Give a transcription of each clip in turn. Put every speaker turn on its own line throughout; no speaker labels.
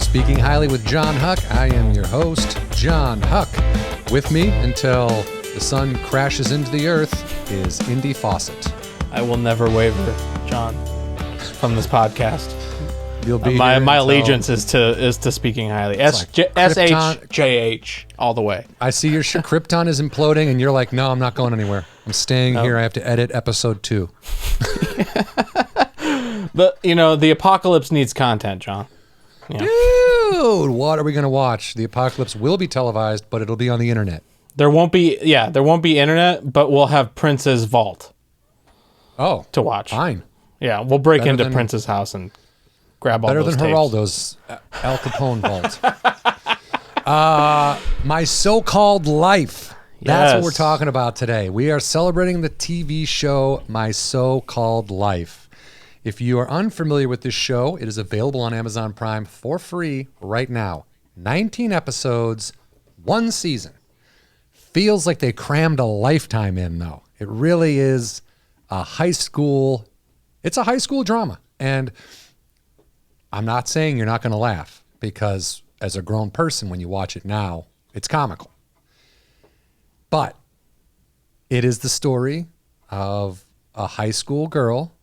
Speaking Highly with Jon Huck. I am your host, Jon Huck. With me until the sun crashes into the earth is Indy Fawcett.
I will never waver, John, from this podcast.
You'll be
my allegiance is to Speaking Highly. SHJH all the way.
I see your Krypton is imploding, and you're like, no, I'm not going anywhere. I'm staying here. I have to edit episode 2.
The apocalypse needs content, John. Yeah.
Dude, what are we going to watch? The apocalypse will be televised, but it'll be on the internet.
There won't be internet, but we'll have Prince's vault.
Oh,
to watch.
Fine.
Yeah, we'll break into Prince's house and grab all those tapes.
Better than Geraldo's Al Capone vault. My So-Called Life. That's what we're talking about today. We are celebrating the TV show My So-Called Life. If you are unfamiliar with this show, it is available on Amazon Prime for free right now. 19 episodes, 1 season. Feels like they crammed a lifetime in, though. It really is a high school drama. And I'm not saying you're not going to laugh, because as a grown person, when you watch it now, it's comical. But it is the story of a high school girl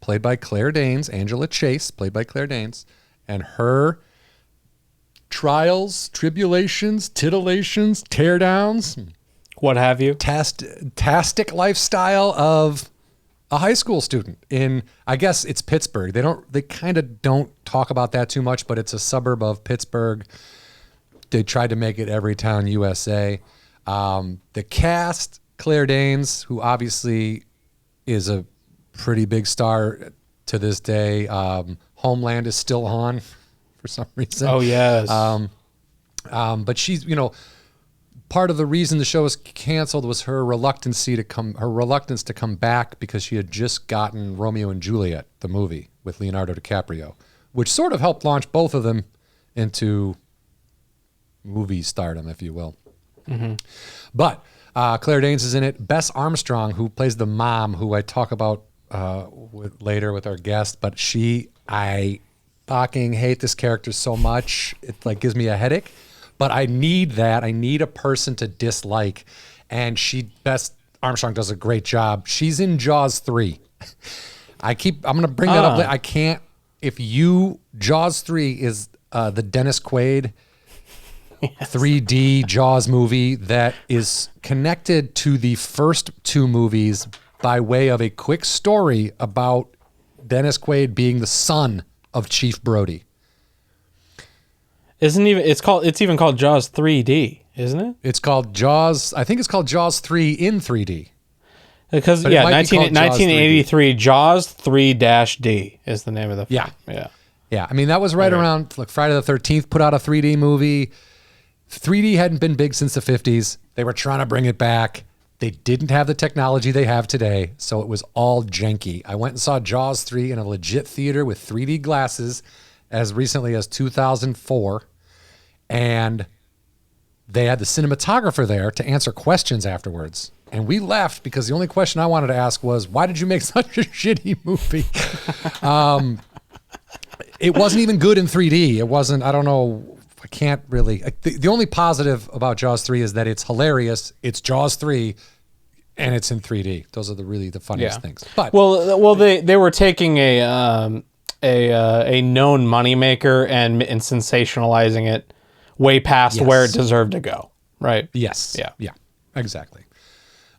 played by Claire Danes, Angela Chase, played by Claire Danes, and her trials, tribulations, titillations, teardowns,
what have you,
tastic lifestyle of a high school student in, I guess it's Pittsburgh. They kind of don't talk about that too much, but it's a suburb of Pittsburgh. They tried to make it Everytown, USA. The cast, Claire Danes, who obviously is a pretty big star to this day. Homeland is still on for some reason.
Oh, yes.
But she's, part of the reason the show was canceled was her reluctance to come back, because she had just gotten Romeo and Juliet, the movie with Leonardo DiCaprio, which sort of helped launch both of them into movie stardom, if you will. Mm-hmm. But Claire Danes is in it. Bess Armstrong, who plays the mom, who I talk about later with our guest, but I fucking hate this character so much. It gives me a headache. But I need that. I need a person to dislike. And Bess Armstrong does a great job. She's in Jaws 3. I'm going to bring that up. I can't, Jaws 3 is the Dennis Quaid 3D Jaws movie that is connected to the first 2 movies by way of a quick story about Dennis Quaid being the son of Chief Brody.
It's even called Jaws 3D, isn't it?
It's called Jaws. I think it's called Jaws 3 in 3D.
Because 1983 Jaws 3-D is the name of the film.
Yeah. I mean, that was right around Friday the 13th put out a 3D movie. 3D hadn't been big since the 50s. They were trying to bring it back. They didn't have the technology they have today, so it was all janky. I went and saw Jaws 3 in a legit theater with 3D glasses as recently as 2004. And they had the cinematographer there to answer questions afterwards. And we left because the only question I wanted to ask was, why did you make such a shitty movie? It wasn't even good in 3D. It wasn't, I don't know, I can't really. The only positive about Jaws 3 is that it's hilarious. It's Jaws 3, and it's in 3D. Those are the funniest things. But
they were taking a known moneymaker and sensationalizing it way past where it deserved to go. Right?
Yes. Yeah. Exactly.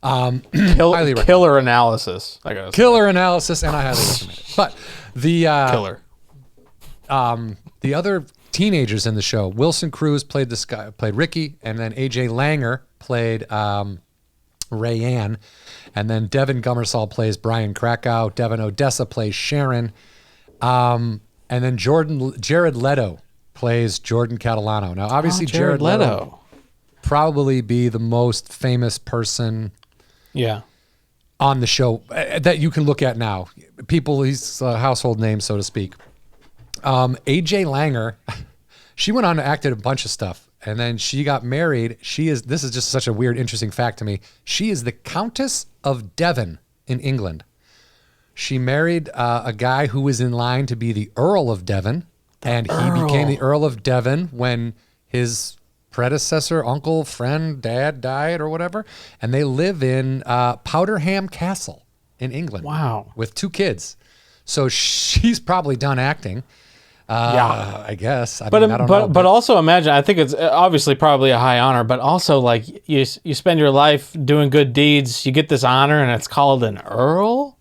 Killer analysis.
Killer analysis, and I highly recommend it. But the
killer.
The other teenagers in the show, Wilson Cruz played Ricky, and then AJ Langer played Rayanne, and then Devin Gummersall plays Brian Krakow. Devin Odessa plays Sharon, and then Jared Leto plays Jordan Catalano. Now, obviously, Jared Leto probably be the most famous person, on the show that you can look at now. He's a household name, so to speak. AJ Langer, she went on to act in a bunch of stuff, and then she got married. This is just such a weird, interesting fact to me. She is the Countess of Devon in England. She married a guy who was in line to be the Earl of Devon, And he became the Earl of Devon when his predecessor, uncle, friend, dad died or whatever. And they live in Powderham Castle in England.
Wow.
With 2 kids. So she's probably done acting. I guess. I don't know.
But also imagine, I think it's obviously probably a high honor, but also like you spend your life doing good deeds, you get this honor and it's called an earl?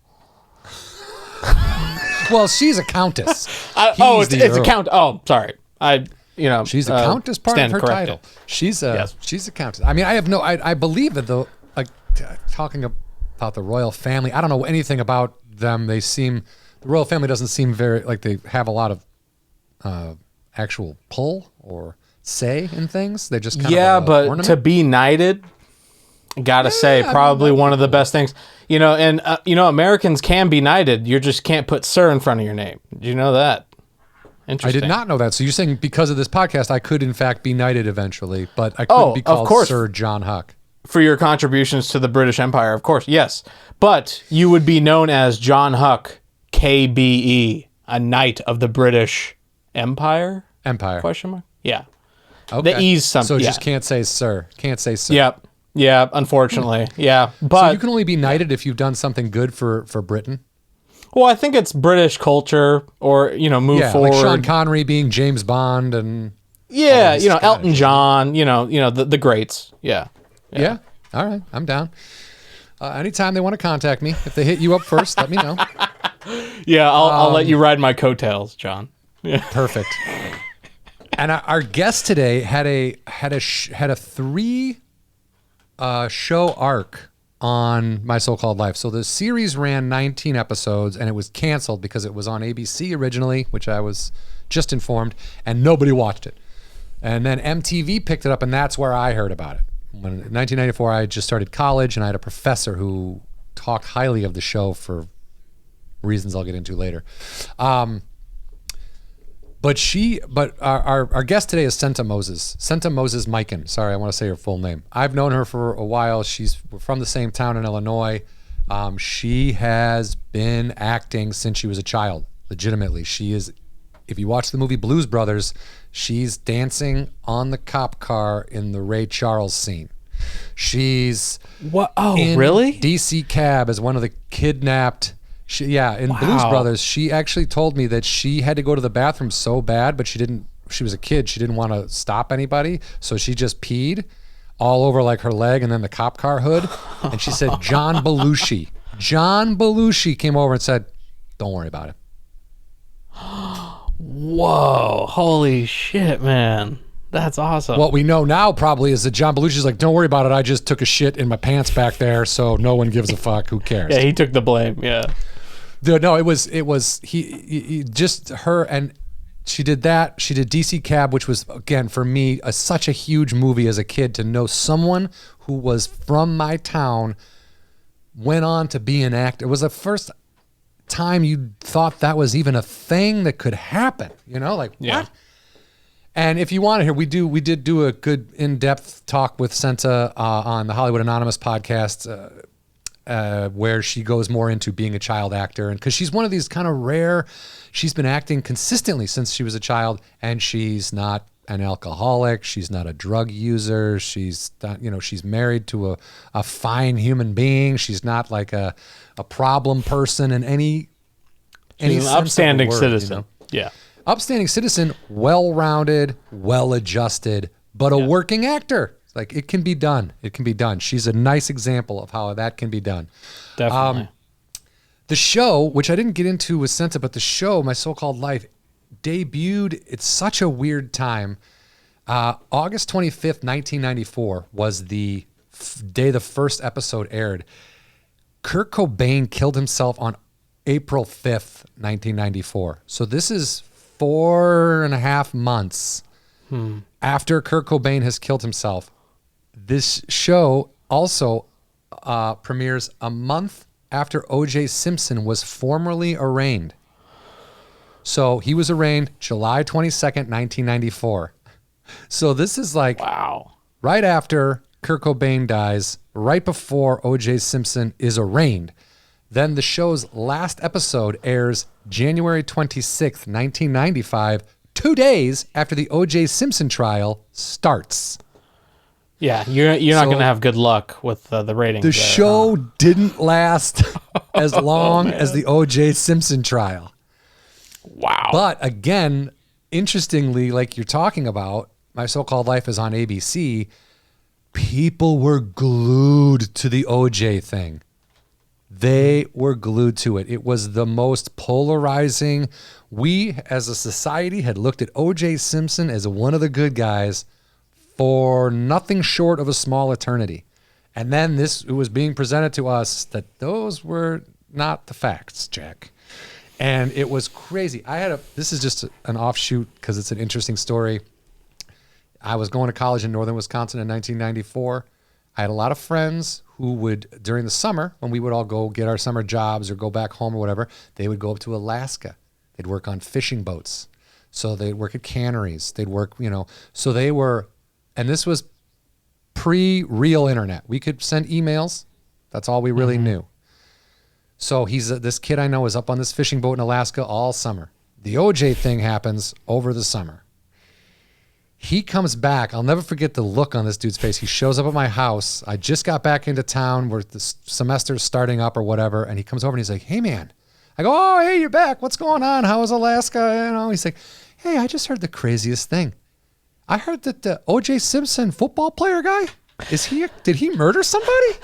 Well, she's a countess.
It's a count. Oh, sorry.
She's a countess, part of her title. She's a countess. I mean, I believe that talking about the royal family, I don't know anything about them. The royal family doesn't seem very, like they have a lot of actual pull or say in things. They're just kind of
but
ornament.
To be knighted, gotta say, probably one of the best things. And Americans can be knighted. You just can't put sir in front of your name. Did you know that? Interesting.
I did not know that. So you're saying because of this podcast, I could in fact be knighted eventually, but I couldn't be called Sir Jon Huck.
For your contributions to the British Empire, of course, yes. But you would be known as Jon Huck, KBE, a knight of the British Empire? Question mark? Yeah.
Okay.
The E's something.
So just can't say sir. Can't say sir.
Yep. Yeah, unfortunately. Yeah. But
so you can only be knighted if you've done something good for Britain?
Well, I think it's British culture or, move forward.
Like Sean Connery being James Bond and...
Yeah, Elton John, the greats. Yeah.
Yeah. All right. I'm down. Anytime they want to contact me, if they hit you up first, let me know.
Yeah, I'll let you ride my coattails, John. Yeah.
Perfect. And our guest today had a 3 show arc on My So-Called Life. So the series ran 19 episodes and it was canceled because it was on ABC originally, which I was just informed, and nobody watched it. And then MTV picked it up, and that's where I heard about it. When in 1994, I had just started college, and I had a professor who talked highly of the show for reasons I'll get into later. But our guest today is Senta Moses Mikan. Sorry, I want to say her full name. I've known her for a while. We're from the same town in Illinois. She has been acting since she was a child, legitimately. She is, if you watch the movie Blues Brothers, she's dancing on the cop car in the Ray Charles scene. She's
really?
DC Cab as one of the kidnapped. Blues Brothers, she actually told me that she had to go to the bathroom so bad, but she was a kid. She didn't want to stop anybody. So she just peed all over like her leg and then the cop car hood. And she said, John Belushi came over and said, don't worry about it.
Whoa. Holy shit, man. That's awesome.
What we know now probably is that John Belushi's like, don't worry about it. I just took a shit in my pants back there. So no one gives a fuck. Who cares?
Yeah, he took the blame. Yeah.
No, it was he just her, and she did that. She did DC Cab, which was, again, for me, such a huge movie as a kid to know someone who was from my town went on to be an actor. It was the first time you thought that was even a thing that could happen, what? And if you want to hear, we did do a good in-depth talk with Senta on the Hollywood Anonymous podcast, where she goes more into being a child actor. And because she's one of these kind of rare, she's been acting consistently since she was a child, and she's not an alcoholic. She's not a drug user. She's not, she's married to a fine human being. She's not like a problem person in any
She's an upstanding citizen. Yeah.
Upstanding citizen, well-rounded, well-adjusted, but a working actor. Like, it can be done. It can be done. She's a nice example of how that can be done.
Definitely.
The show, which I didn't get into with Senta, but the show, My So-Called Life, debuted. It's such a weird time. August 25th, 1994 was the day the first episode aired. Kurt Cobain killed himself on April 5th, 1994. So this is 4.5 months after Kurt Cobain has killed himself. This show also premieres a month after O.J. Simpson was formally arraigned. So he was arraigned July 22nd, 1994. So this is like right after Kurt Cobain dies, right before O.J. Simpson is arraigned. Then the show's last episode airs January 26th, 1995, 2 days after the O.J. Simpson trial starts.
Yeah, you're not going to have good luck with the ratings.
The show didn't last as long as the O.J. Simpson trial.
Wow.
But again, interestingly, like you're talking about, My So-Called Life is on ABC. People were glued to the O.J. thing. They were glued to it. It was the most polarizing. We, as a society, had looked at O.J. Simpson as one of the good guys for nothing short of a small eternity. And then it was being presented to us that those were not the facts, Jack. And it was crazy. This is just an offshoot because it's an interesting story. I was going to college in northern Wisconsin in 1994. I had a lot of friends who would, during the summer, when we would all go get our summer jobs or go back home or whatever, they would go up to Alaska. They'd work on fishing boats. So they'd work at canneries. They'd work, so they were, and this was pre-real internet. We could send emails. That's all we really knew. So this kid I know is up on this fishing boat in Alaska all summer. The OJ thing happens over the summer. He comes back. I'll never forget the look on this dude's face. He shows up at my house. I just got back into town where the semester's starting up or whatever. And he comes over and he's like, "Hey, man." I go, "Oh, hey, you're back. What's going on? How was Alaska?" He's like, "Hey, I just heard the craziest thing. I heard that the O.J. Simpson football player guy, did he murder somebody?"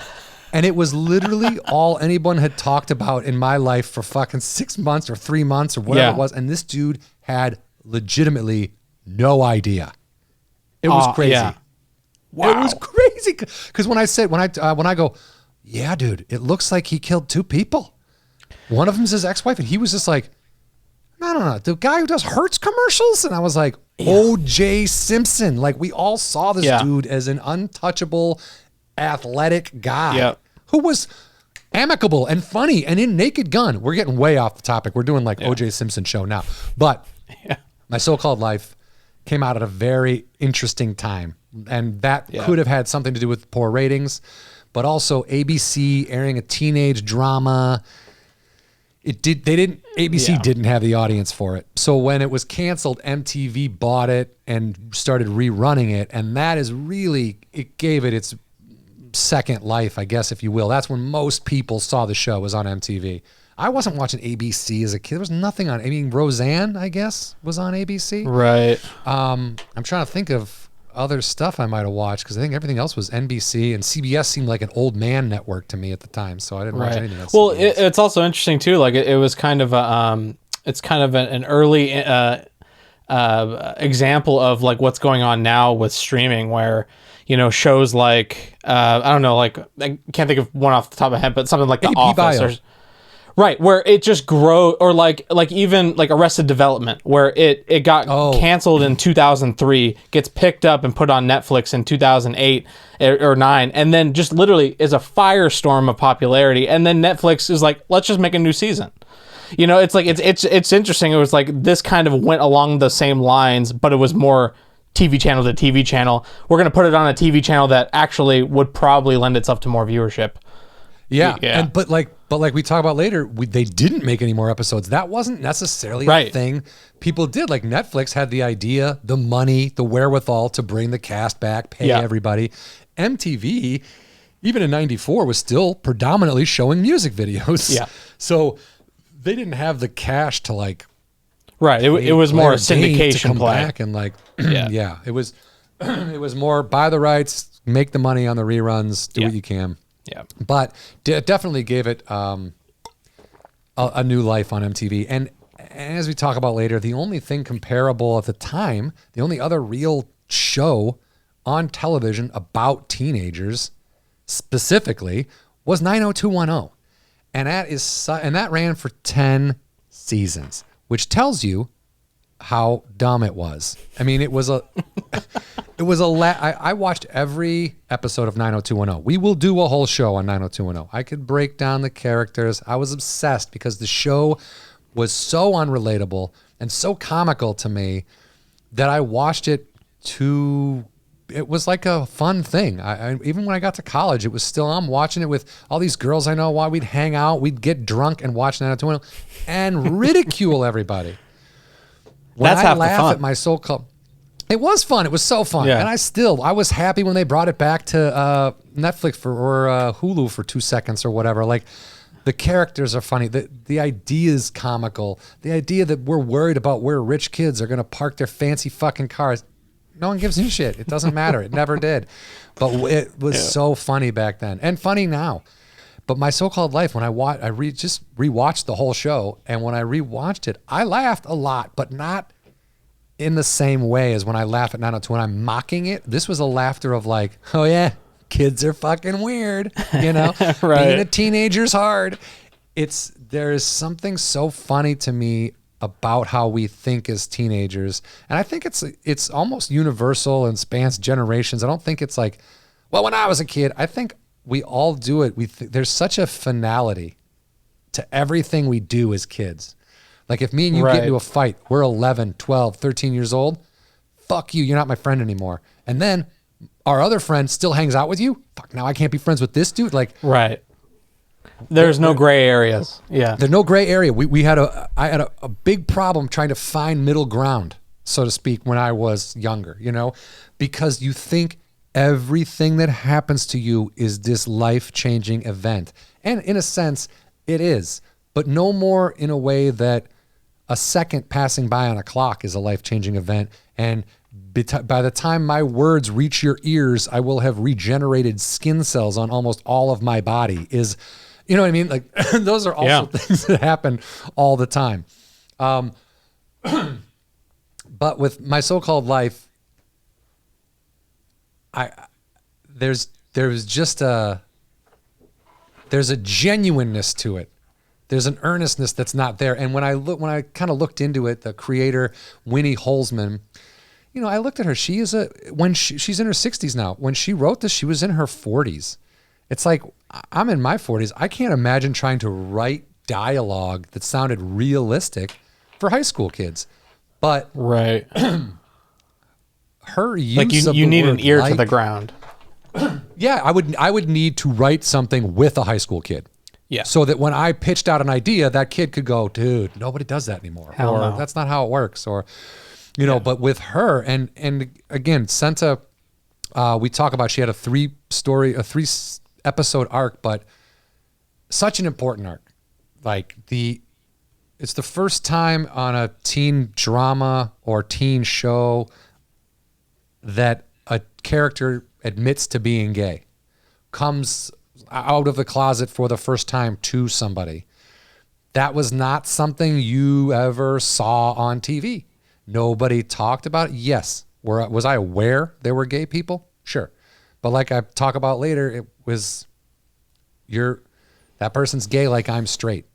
And it was literally all anyone had talked about in my life for fucking 6 months or 3 months or whatever it was. And this dude had legitimately no idea. It was crazy.
Yeah. Wow.
It was crazy. Because when I go, "Yeah, dude, it looks like he killed 2 people. One of them's his ex-wife." And he was just like, No. The guy who does Hertz commercials? And I was like, O.J. Simpson. Like, we all saw this dude as an untouchable, athletic guy who was amicable and funny and in Naked Gun. We're getting way off the topic. We're doing like O.J. Simpson show now. But My So-Called Life came out at a very interesting time. And that could have had something to do with poor ratings, but also ABC airing a teenage drama. ABC didn't have the audience for it. So when it was canceled, MTV bought it and started rerunning it. And that is really, it gave it its second life, I guess, if you will. That's when most people saw the show, was on MTV. I wasn't watching ABC as a kid. There was nothing on. I mean, Roseanne, I guess, was on ABC.
Right.
I'm trying to think of other stuff I might have watched because I think everything else was NBC, and CBS seemed like an old man network to me at the time, so I didn't watch anything else.
Well, it's also interesting too. Like it was kind of it's kind of an early example of like what's going on now with streaming, where shows like I don't know, like I can't think of one off the top of my head, but something like The Office. Right, where it just grows, or like even like Arrested Development, where it got canceled in 2003, gets picked up and put on Netflix in 2008 or 9, and then just literally is a firestorm of popularity. And then Netflix is like, let's just make a new season. It's like it's interesting. It was like this kind of went along the same lines, but it was more TV channel to TV channel. We're gonna put it on a TV channel that actually would probably lend itself to more viewership.
Yeah. But like we talk about later, they didn't make any more episodes. That wasn't necessarily a thing people did. Like Netflix had the idea, the money, the wherewithal to bring the cast back, pay everybody. MTV, even in 94, was still predominantly showing music videos. Yeah. So they didn't have the cash to like.
Right. It was more a syndication
to come
play.
Back and like, it was more buy the rights, make the money on the reruns, do what you can.
Yeah,
but it definitely gave it a new life on MTV. And as we talk about later, the only thing comparable at the time, the only other real show on television about teenagers specifically was 90210. And that ran for 10 seasons, which tells you how dumb it was. I mean, I watched every episode of 90210. We will do a whole show on 90210. I could break down the characters. I was obsessed because the show was so unrelatable and so comical to me that I watched it it was like a fun thing. Even when I got to college, it was still, I'm watching it with all these girls I know. Why we'd hang out, we'd get drunk and watch 90210 and ridicule everybody. when
That's
I
half the
laugh
fun.
at my so-called, it was fun. It was so fun,
Yeah.
and I was happy when they brought it back to Netflix or Hulu for 2 seconds or whatever. Like, the characters are funny. The idea is comical. The idea that we're worried about where rich kids are going to park their fancy fucking cars. No one gives a shit. It doesn't matter. It never did. But it was so funny back then and funny now. But My So-Called Life, when just rewatched the whole show, and when I rewatched it, I laughed a lot, but not in the same way as when I laugh at 902. When I'm mocking it, this was a laughter of like, oh yeah, kids are fucking weird, you know?
Right.
Being a teenager's hard. There is something so funny to me about how we think as teenagers. And I think it's almost universal and spans generations. I don't think it's like, well, when I was a kid, I think we all do it. There's such a finality to everything we do as kids. Like if me and you get into a fight, we're 11, 12, 13 years old. Fuck you. You're not my friend anymore. And then our other friend still hangs out with you. Fuck, now I can't be friends with this dude. Like,
right. There's no gray areas. Yeah.
There's no gray area. I had a big problem trying to find middle ground, so to speak, when I was younger, you know, because you think everything that happens to you is this life-changing event. And in a sense, it is, but no more in a way that a second passing by on a clock is a life-changing event. And by the time my words reach your ears, I will have regenerated skin cells on almost all of my body. You know what I mean? Like those are also things that happen all the time. But with My So-Called Life, there's a genuineness to it. There's an earnestness that's not there. And when I kind of looked into it, the creator, Winnie Holzman, you know, I looked at her. She's in her 60s now. When she wrote this, she was in her 40s. It's like, I'm in my 40s. I can't imagine trying to write dialogue that sounded realistic for high school kids. But
right.
her use
like
of
you
the
need
word
an ear
like,
to the ground.
Yeah, I would need to write something with a high school kid.
Yeah.
So that when I pitched out an idea, that kid could go, dude, nobody does that anymore.
Hell
or
no.
That's not how it works. Or, you know, but with her, and again, Senta, we talk about, she had a 3-episode arc, but such an important arc. Like it's the first time on a teen drama or teen show that a character admits to being gay, comes out of the closet for the first time to somebody. That was not something you ever saw on TV. Nobody talked about it. Yes. Was I aware there were gay people? Sure. But like I talk about later, it was, that person's gay like I'm straight.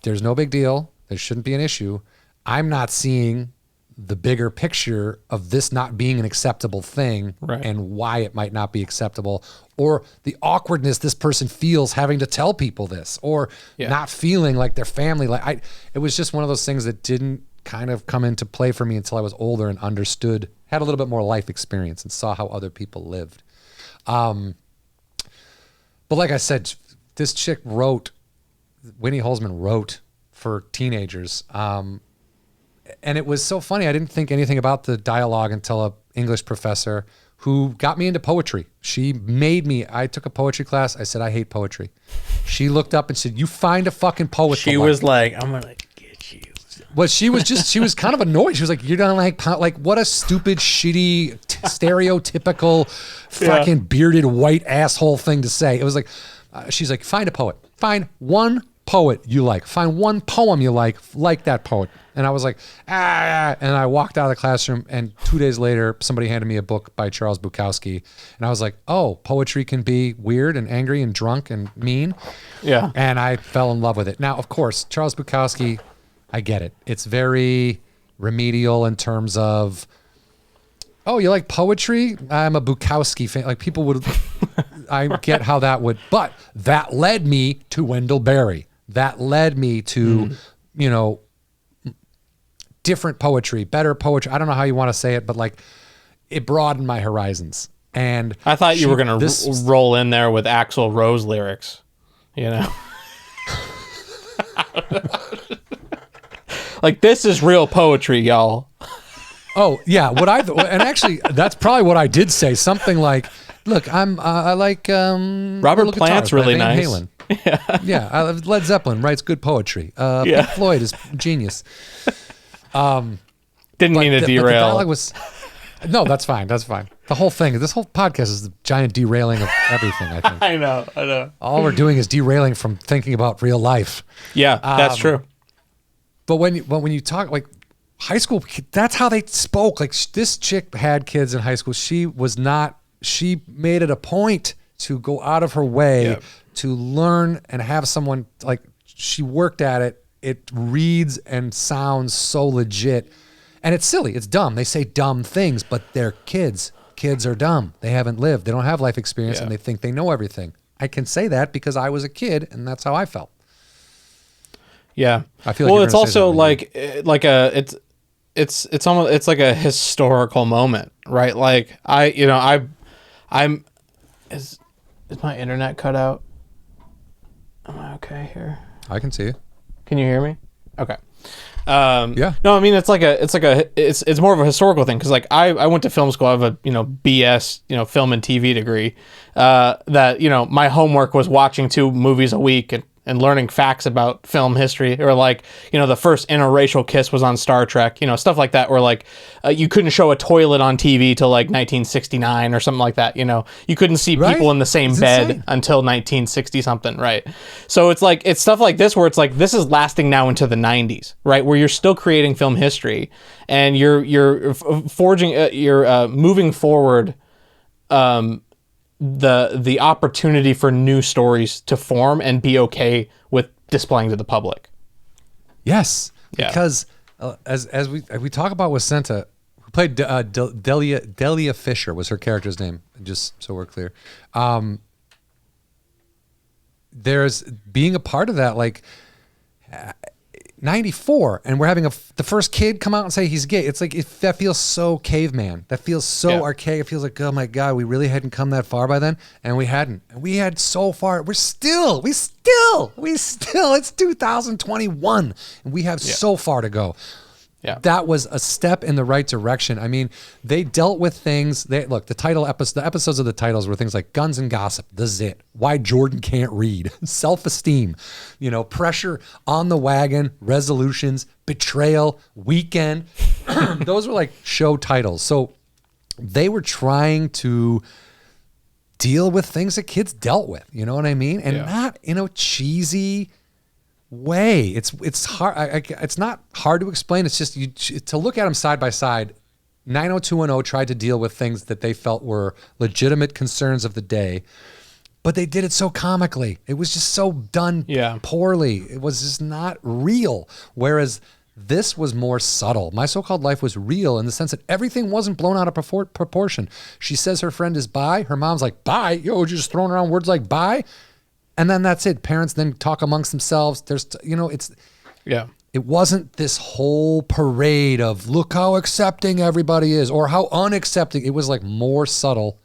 There's no big deal. There shouldn't be an issue. I'm not seeing the bigger picture of this not being an acceptable thing, right, and why it might not be acceptable, or the awkwardness this person feels having to tell people this, or not feeling like their family. It was just one of those things that didn't kind of come into play for me until I was older and understood, had a little bit more life experience and saw how other people lived. But like I said, this chick Winnie Holzman wrote for teenagers. And it was so funny. I didn't think anything about the dialogue until an English professor who got me into poetry. She made me. I took a poetry class. I said, I hate poetry. She looked up and said, you find a fucking poet.
She was like, I'm going to get you.
Well, she was kind of annoyed. She was like, you're going to like what a stupid, shitty, stereotypical, fucking bearded white asshole thing to say. It was like, she's like, find a poet. Find one poet you like. Find one poem you like that poet. And I was like, and I walked out of the classroom, and 2 days later, somebody handed me a book by Charles Bukowski. And I was like, oh, poetry can be weird and angry and drunk and mean.
Yeah.
And I fell in love with it. Now, of course, Charles Bukowski, I get it. It's very remedial in terms of, oh, you like poetry? I'm a Bukowski fan. Like people would, I get how that would, but that led me to Wendell Berry. That led me to, you know, different poetry, better poetry. I don't know how you want to say it, but like it broadened my horizons. And
I thought you were going to roll in there with Axl Rose lyrics, you know? Like, this is real poetry, y'all.
Oh yeah, and actually that's probably what I did say. Something like, "Look, I like
Robert Plant's really nice."
Halen. Yeah, Led Zeppelin writes good poetry.
Yeah.
Pink Floyd is genius.
Didn't mean to derail.
But the dialogue was, no, that's fine. That's fine. The whole thing, this whole podcast is the giant derailing of everything. I think.
I know.
All we're doing is derailing from thinking about real life.
Yeah, that's true.
But when you talk like high school, that's how they spoke. Like this chick had kids in high school. She made it a point to go out of her way to learn and have someone, like, she worked at it. It reads and sounds so legit. And it's silly. It's dumb. They say dumb things, but they're kids. Kids are dumb. They haven't lived. They don't have life experience, and they think they know everything. I can say that because I was a kid, and that's how I felt.
Yeah.
I feel like
well, it's also like it's almost, it's like a historical moment, right? Like is my internet cut out? Am I okay here?
I can see you.
Can you hear me? Okay.
Yeah.
No, I mean, it's more of a historical thing. Cause like I went to film school. I have a, BS, film and TV degree, that, my homework was watching 2 movies a week and learning facts about film history, or like, the first interracial kiss was on Star Trek, stuff like that, where like, you couldn't show a toilet on TV till like 1969 or something like that. You couldn't see people in the same bed until 1960 something. Right. So it's like, it's stuff like this, where it's like, this is lasting now into the 90s, right? Where you're still creating film history, and you're forging, you're moving forward, the opportunity for new stories to form and be okay with displaying to the public.
Yes, because as we talk about with Senta, who played Delia Fisher was her character's name, just so we're clear. There's being a part of that, like 94, and we're having the first kid come out and say he's gay. It's like, that feels so caveman. That feels so archaic. It feels like, oh my God, we really hadn't come that far by then, and we hadn't. And we had so far. We still. It's 2021, and we have so far to go. Yeah, that was a step in the right direction. I mean, they dealt with things. The episodes of the titles were things like Guns and Gossip, The Zit, Why Jordan Can't Read, Self-Esteem, Pressure on the Wagon, Resolutions, Betrayal, Weekend. Those were like show titles. So they were trying to deal with things that kids dealt with. You know what I mean? And not in a cheesy way. It's hard. It's not hard to explain. It's just to look at them side by side. 90210 tried to deal with things that they felt were legitimate concerns of the day, but they did it so comically. It was just so done poorly. It was just not real. Whereas this was more subtle. My So-Called Life was real in the sense that everything wasn't blown out of proportion. She says her friend is bi. Her mom's like, bi? Yo, just throwing around words like bi? And then that's it. Parents then talk amongst themselves. There's, it wasn't this whole parade of look how accepting everybody is or how unaccepting. It was like more subtle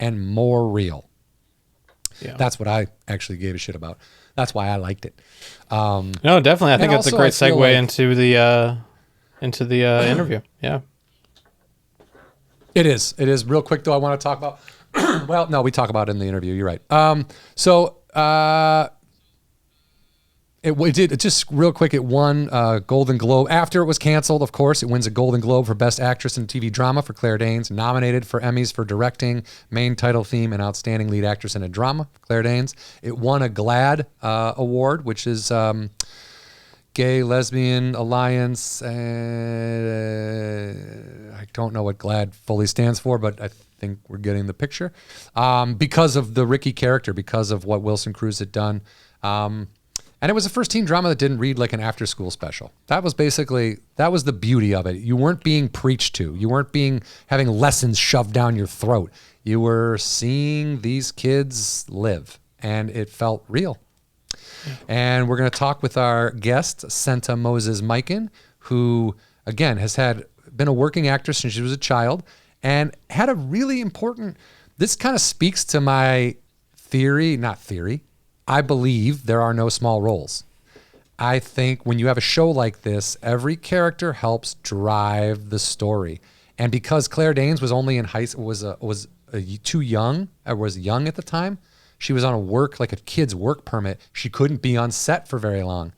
and more real. Yeah. That's what I actually gave a shit about. That's why I liked it.
No, definitely. I think it's a great segue into the interview. Yeah.
It is. It is. Real quick though, I want to talk about. Well, no, we talk about it in the interview. You're right. It did just real quick. It won Golden Globe after it was canceled. Of course, it wins a Golden Globe for Best Actress in TV Drama for Claire Danes. Nominated for Emmys for directing, main title theme, and outstanding lead actress in a drama for Claire Danes. It won a GLAAD award, which is Gay Lesbian Alliance. I don't know what GLAAD fully stands for, but I think we're getting the picture. Because of the Ricky character, because of what Wilson Cruz had done. And it was a first teen drama that didn't read like an after school special. That was the beauty of it. You weren't being preached to. You weren't having lessons shoved down your throat. You were seeing these kids live, and it felt real. Yeah. And we're going to talk with our guest, Senta Moses Mikan, who again has been a working actress since she was a child and had a really important, this kind of speaks to my theory, not theory. I believe there are no small roles. I think when you have a show like this, every character helps drive the story. And because Claire Danes was only in high school, was too young, or was young at the time, she was on a kid's work permit. She couldn't be on set for very long.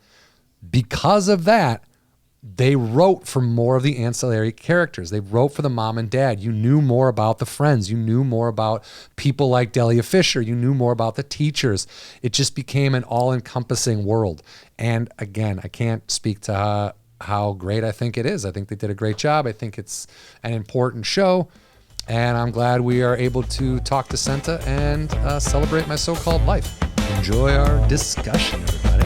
Because of that, they wrote for more of the ancillary characters. They wrote for the mom and dad. You knew more about the friends. You knew more about people like Delia Fisher. You knew more about the teachers. It just became an all-encompassing world. And again, I can't speak to how great I think it is. I think they did a great job. I think it's an important show. And I'm glad we are able to talk to Senta and celebrate my so-called life. Enjoy our discussion, everybody.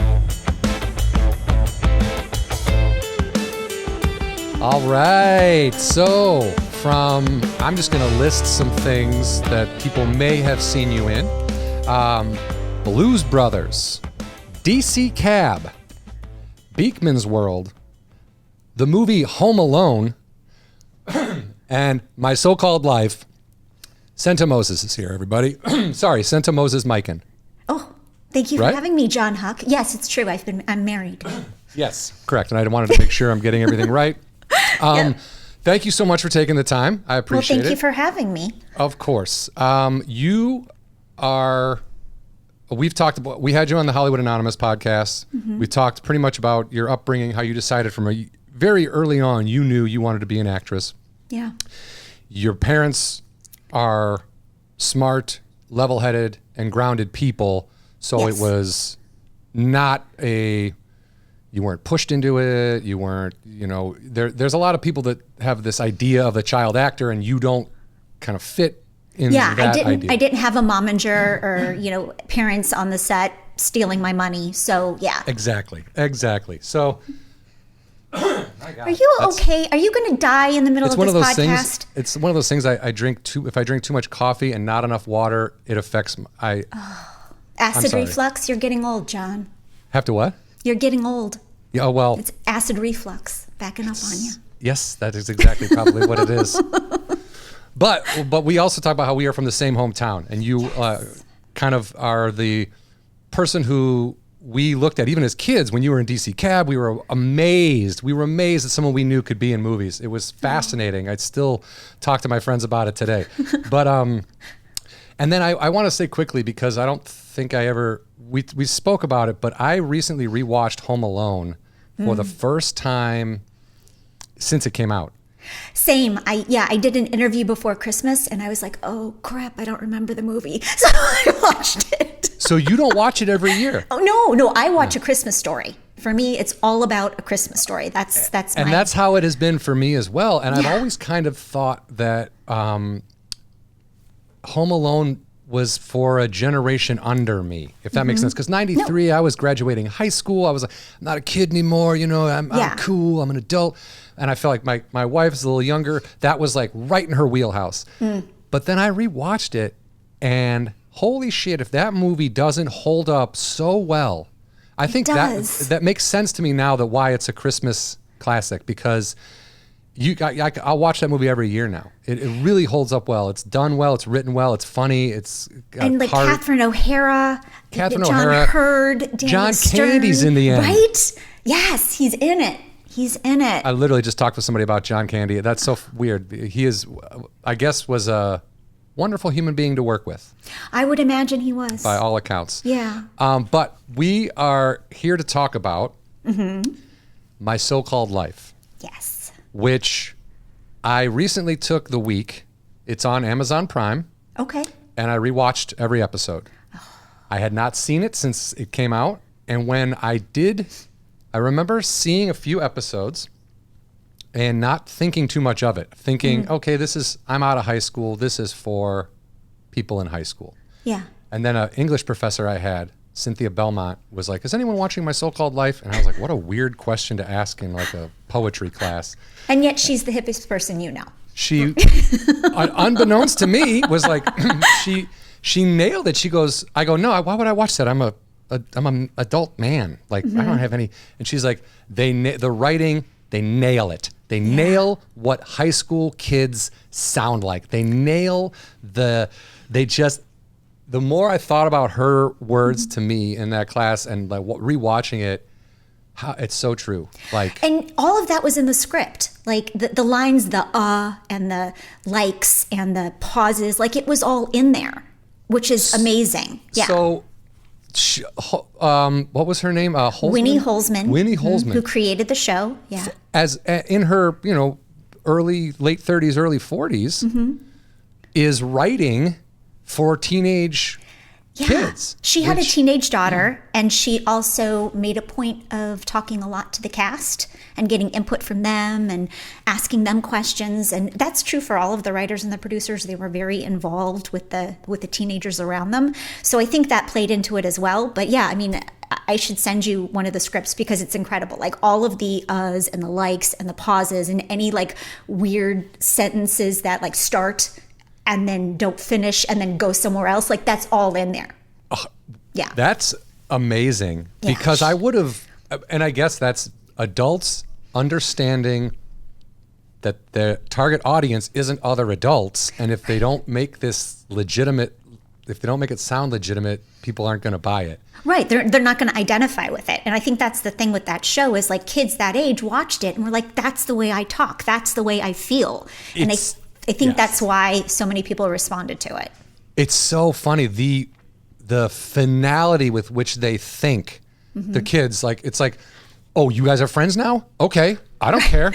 All right, so I'm just going to list some things that people may have seen you in. Blues Brothers, DC Cab, Beekman's World, the movie Home Alone, and My So-Called Life. Senta Moses is here, everybody. Sorry, Senta Moses Mikan.
Oh, thank you for having me, Jon Huck. Yes, it's true. I'm married.
Yes, correct. And I wanted to make sure I'm getting everything right.
Yep.
Thank you so much for taking the time. I appreciate it.
Well, thank you for having me.
Of course. We've talked about, we had you on the Hollywood Anonymous podcast. Mm-hmm. We talked pretty much about your upbringing, how you decided from very early on, you knew you wanted to be an actress.
Yeah.
Your parents are smart, level-headed, and grounded people. So It was not you weren't pushed into it. You weren't, there's a lot of people that have this idea of a child actor and you don't kind of fit in that idea.
I didn't have a momager or, parents on the set stealing my money. So, yeah.
Exactly. So,
are you okay? Are you going to die in the middle of this podcast?
It's one of those things I drink if I drink too much coffee and not enough water, it affects
acid reflux. You're getting old, John.
Have to what?
You're getting old.
Yeah, well.
It's acid reflux backing up on you.
Yes, that is exactly probably what it is. But we also talk about how we are from the same hometown, and you kind of are the person who we looked at even as kids when you were in DC Cab. We were amazed. We were amazed that someone we knew could be in movies. It was fascinating. I'd still talk to my friends about it today. But and then I want to say quickly, because I don't think we spoke about it, but I recently rewatched Home Alone for the first time since it came out.
Same. I did an interview before Christmas and I was like, oh crap, I don't remember the movie. So I watched it.
So you don't watch it every year?
Oh no, I watch A Christmas Story. For me, it's all about A Christmas Story. That's
how it has been for me as well. And I've always kind of thought that Home Alone was for a generation under me, if that makes sense. Because 93, I was graduating high school. I was like, I'm not a kid anymore. I'm cool. I'm an adult. And I felt like my wife's a little younger. That was like right in her wheelhouse. But then I rewatched it, and holy shit, if that movie doesn't hold up so well, I think that makes sense to me now that why it's a Christmas classic, because I'll watch that movie every year now. It really holds up well. It's done well. It's written well. It's funny. It's got heart.
Catherine O'Hara, John Hurd,
John Candy's in the end,
right? Yes, he's in it.
I literally just talked with somebody about John Candy. That's so weird. He is, I guess, was a wonderful human being to work with.
I would imagine he was,
by all accounts.
Yeah.
But we are here to talk about My So-Called Life.
Yes.
Which I recently took the week. It's on Amazon Prime.
Okay.
And I rewatched every episode. I had not seen it since it came out. And when I did, I remember seeing a few episodes and not thinking too much of it. Thinking, okay, I'm out of high school. This is for people in high school.
Yeah.
And then an English professor I had, Cynthia Belmont, was like, is anyone watching My So-Called Life? And I was like, what a weird question to ask in like a poetry class.
And yet she's the hippest person you know.
She, unbeknownst to me, was like, she nailed it. She goes, I go, no, why would I watch that? I'm an adult man. Like, I don't have any. And she's like, the writing, they nail it. They nail what high school kids sound like. They nail the more I thought about her words to me in that class and like rewatching it, It's so true. Like,
and all of that was in the script. Like the lines, the and the likes and the pauses, like it was all in there, which is amazing. Yeah.
So, what was her name?
Winnie Holzman.
Winnie Holzman,
who created the show. Yeah.
As in her, late 30s, early 40s, is writing for teenage kids.
She had a teenage daughter, and she also made a point of talking a lot to the cast and getting input from them and asking them questions. And that's true for all of the writers and the producers. They were very involved with the teenagers around them. So I think that played into it as well. But yeah, I mean, I should send you one of the scripts because it's incredible. Like all of the uhs and the likes and the pauses and any like weird sentences that like start and then don't finish and then go somewhere else. Like that's all in there. Yeah.
That's amazing because I would have, and I guess that's adults understanding that their target audience isn't other adults. And if they don't make this legitimate, if they don't make it sound legitimate, people aren't going to buy it.
Right. They're not going to identify with it. And I think that's the thing with that show is like kids that age watched it and were like, that's the way I talk. That's the way I feel. And I think that's why so many people responded to it.
It's so funny. The finality with which they think, the kids, like, it's like, oh, you guys are friends now? Okay. I don't care.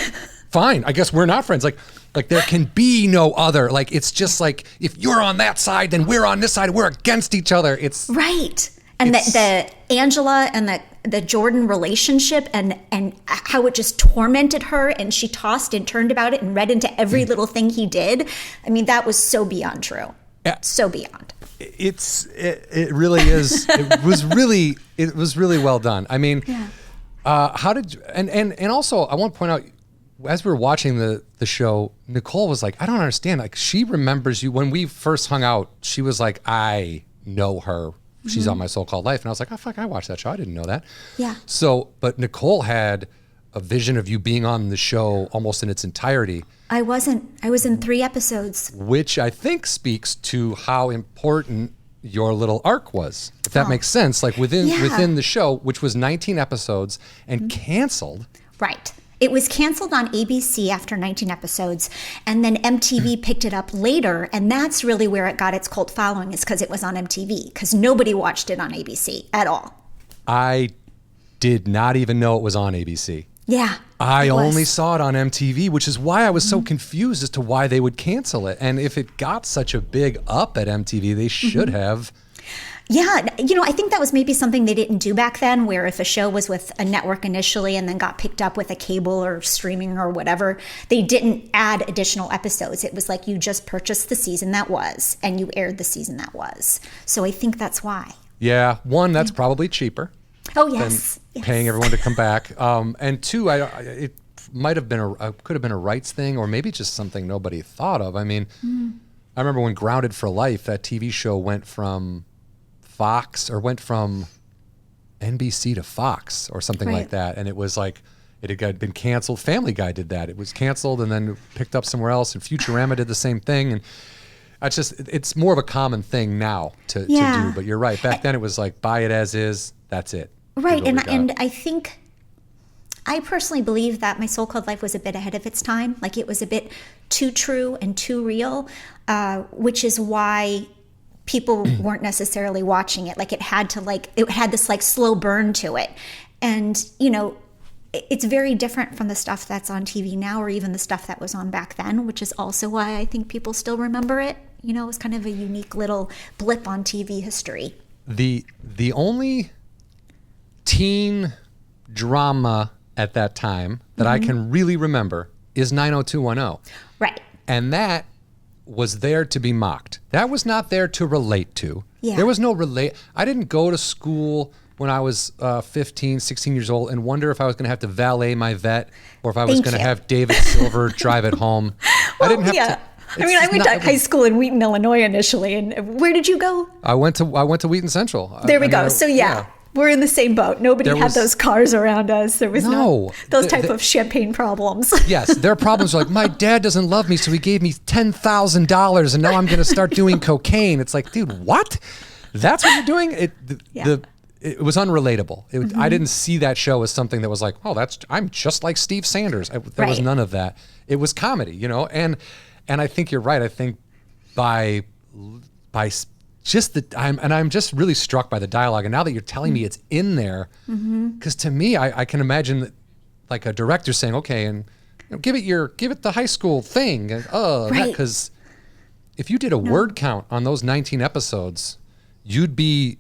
Fine. I guess we're not friends. Like there can be no other. Like, it's just like, if you're on that side, then we're on this side. We're against each other. It's
right. And the Angela and the Jordan relationship and how it just tormented her and she tossed and turned about it and read into every little thing he did. I mean, that was so beyond true. Yeah. So beyond.
It really is. It was really well done. I mean, how did you, and also I want to point out, as we were watching the show, Nicole was like, I don't understand. Like, she remembers you when we first hung out. She was like, I know her. She's on My So-Called Life. And I was like, oh, fuck, I watched that show. I didn't know that.
Yeah.
So, but Nicole had a vision of you being on the show almost in its entirety.
I wasn't. I was in 3 episodes.
Which I think speaks to how important your little arc was, if that makes sense. Like within the show, which was 19 episodes and canceled.
Right. It was canceled on ABC after 19 episodes, and then MTV picked it up later, and that's really where it got its cult following, is because it was on MTV, because nobody watched it on ABC at all.
I did not even know it was on ABC.
Yeah.
I only saw it on MTV, which is why I was so confused as to why they would cancel it. And if it got such a big up at MTV, they should have.
Yeah, I think that was maybe something they didn't do back then, where if a show was with a network initially and then got picked up with a cable or streaming or whatever, they didn't add additional episodes. It was like you just purchased the season that was and you aired the season that was. So I think that's why.
Yeah, one, that's probably cheaper.
Oh, yes.
Than paying everyone to come back. And two, it might have been could have been a rights thing, or maybe just something nobody thought of. I mean, I remember when Grounded for Life, that TV show went from Fox or went from NBC to Fox or something like that. And it was like, it had been canceled. Family Guy did that. It was canceled and then picked up somewhere else, and Futurama did the same thing. And it's more of a common thing now to do, but you're right. Back then it was like, buy it as is, that's it.
Right. And I think, I personally believe that My So-Called Life was a bit ahead of its time. Like, it was a bit too true and too real, which is why people weren't necessarily watching it. Like, it had this like slow burn to it. And, it's very different from the stuff that's on TV now, or even the stuff that was on back then, which is also why I think people still remember it. It was kind of a unique little blip on TV history.
The only teen drama at that time that I can really remember is 90210.
Right.
And that was there to be mocked. That was not there to relate to.
Yeah.
There was no I didn't go to school when I was 15, 16 years old and wonder if I was going to have to valet my vet or if I was going to have David Silver drive it home.
Well, I didn't have to. I mean, I went to high school in Wheaton, Illinois initially. And where did you go?
I went to Wheaton Central.
There we go. So yeah. We're in the same boat. Nobody had those cars around us. There was no those type of champagne problems.
Yes, their problems are like, my dad doesn't love me, so he gave me $10,000, and now I'm going to start doing cocaine. It's like, dude, what? That's what you're doing? it was unrelatable. I didn't see that show as something that was like, oh, I'm just like Steve Sanders. There was none of that. It was comedy, and I think you're right. I think by just I'm just really struck by the dialogue. And now that you're telling me it's in there, because to me, I can imagine that, like a director saying, okay, and give it the high school thing, and because if you did a word count on those 19 episodes, you'd be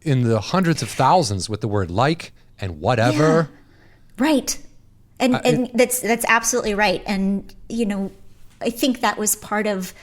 in the hundreds of thousands with the word like and whatever.
Yeah. Right. And that's absolutely right. And, I think that was part of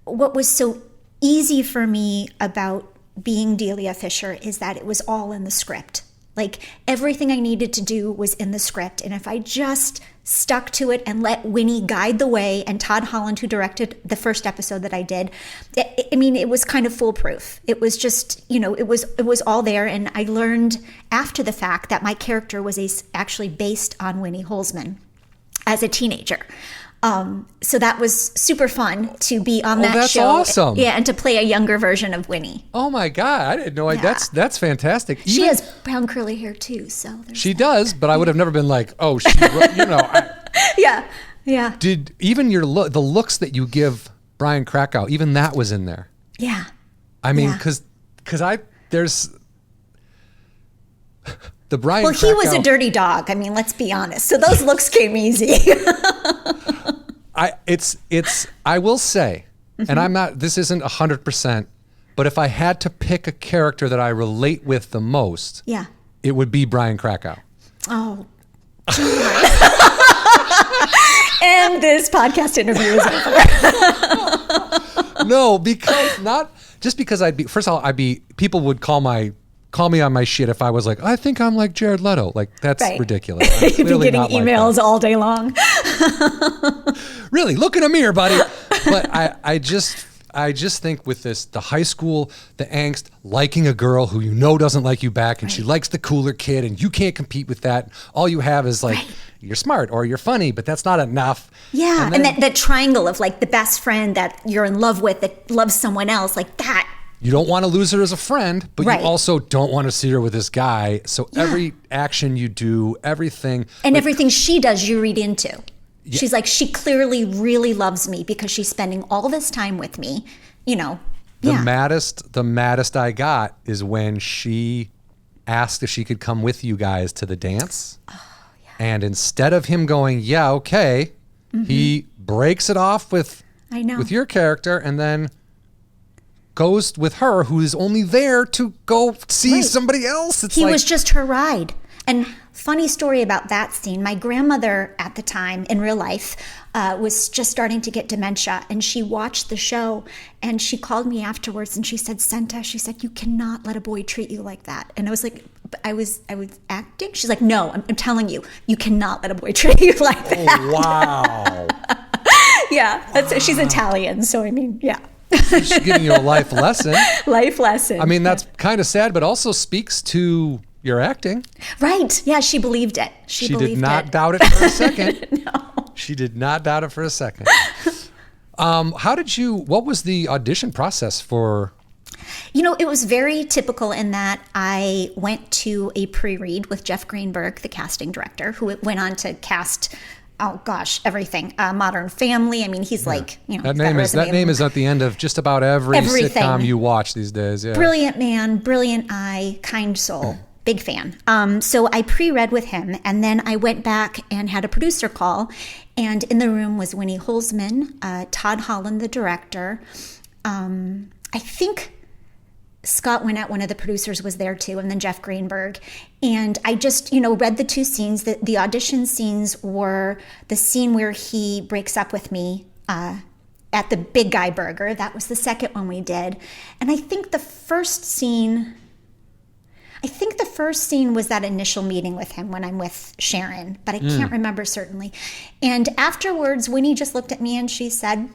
what was so easy for me about being Delia Fisher, is that it was all in the script. Like, everything I needed to do was in the script. And if I just stuck to it and let Winnie guide the way, and Todd Holland, who directed the first episode that I did, it was kind of foolproof. It was just, it was all there. And I learned after the fact that my character was actually based on Winnie Holzman as a teenager. So that was super fun to be on that
that's
show.
Awesome.
Yeah, and to play a younger version of Winnie.
Oh my God, I didn't know.
Yeah.
That's fantastic.
She has brown curly hair too, so
she does. But I would have never been like, oh, she,
Yeah.
Did even the looks that you give Brian Krakow, even that was in there?
Yeah.
I mean, because there's the Brian.
Well, he was a dirty dog. I mean, let's be honest. So those looks came easy.
I will say, and I'm not, this isn't 100%, but if I had to pick a character that I relate with the most, it would be Brian Krakow.
Oh, and this podcast interview is over.
No, because people would call me on my shit if I was like, I think I'm like Jared Leto. Like, that's ridiculous.
You'd be getting emails all day long.
Really, look in a mirror, buddy. But I just think with this, the high school, the angst, liking a girl who doesn't like you back, and she likes the cooler kid, and you can't compete with that. All you have is like, you're smart or you're funny, but that's not enough.
Yeah, and that triangle of like the best friend that you're in love with that loves someone else, like that.
You don't want to lose her as a friend, but you also don't want to see her with this guy. So every action you do, everything.
And everything she does, you read into. Yeah. She's like, she clearly really loves me because she's spending all this time with me, The maddest I got is when she asked if she could come with you guys to the dance. Oh, yeah. And instead of him going, yeah, okay, he breaks it off with your character and then goes with her, who is only there to go see somebody else. He was just her ride. And funny story about that scene, my grandmother at the time in real life was just starting to get dementia, and she watched the show and she called me afterwards and she said, Senta, she said, you cannot let a boy treat you like that. And I was like, I was acting? She's like, no, I'm telling you, you cannot let a boy treat you like that.
Oh, wow.
Yeah, she's Italian, so I mean, yeah.
She's giving you a life lesson.
Life lesson.
I mean, that's kind of sad, but also speaks to your acting.
Right. Yeah, she believed it.
She did not doubt it for a second. No. She did not doubt it for a second. What was the audition process for?
It was very typical in that I went to a pre-read with Jeff Greenberg, the casting director, who went on to cast everything. Modern Family. I mean, he's like,
that name is at the end of just about everything. Sitcom you watch these days. Yeah.
Brilliant man, brilliant eye, kind soul. Big fan. So I pre-read with him, and then I went back and had a producer call, and in the room was Winnie Holzman, Todd Holland, the director. I think Scott Winnett, one of the producers, was there too, and then Jeff Greenberg. And I just, read the two scenes. The audition scenes were the scene where he breaks up with me at the Big Guy Burger. That was the second one we did. And I think the first scene was that initial meeting with him when I'm with Sharon, but I can't remember certainly. And afterwards, Winnie just looked at me and she said,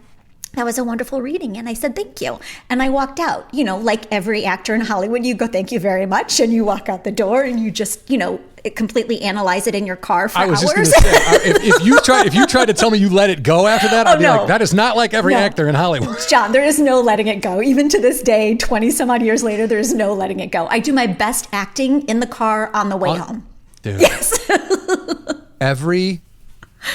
that was a wonderful reading. And I said, thank you. And I walked out, like every actor in Hollywood, you go, thank you very much. And you walk out the door and you just, completely analyze it in your car for hours. I was just going to
say, if you tried to tell me you let it go after that, I'd be like, that is not like every actor in Hollywood.
John, there is no letting it go. Even to this day, 20 some odd years later, there's no letting it go. I do my best acting in the car on the way home.
Dude.
Yes.
Every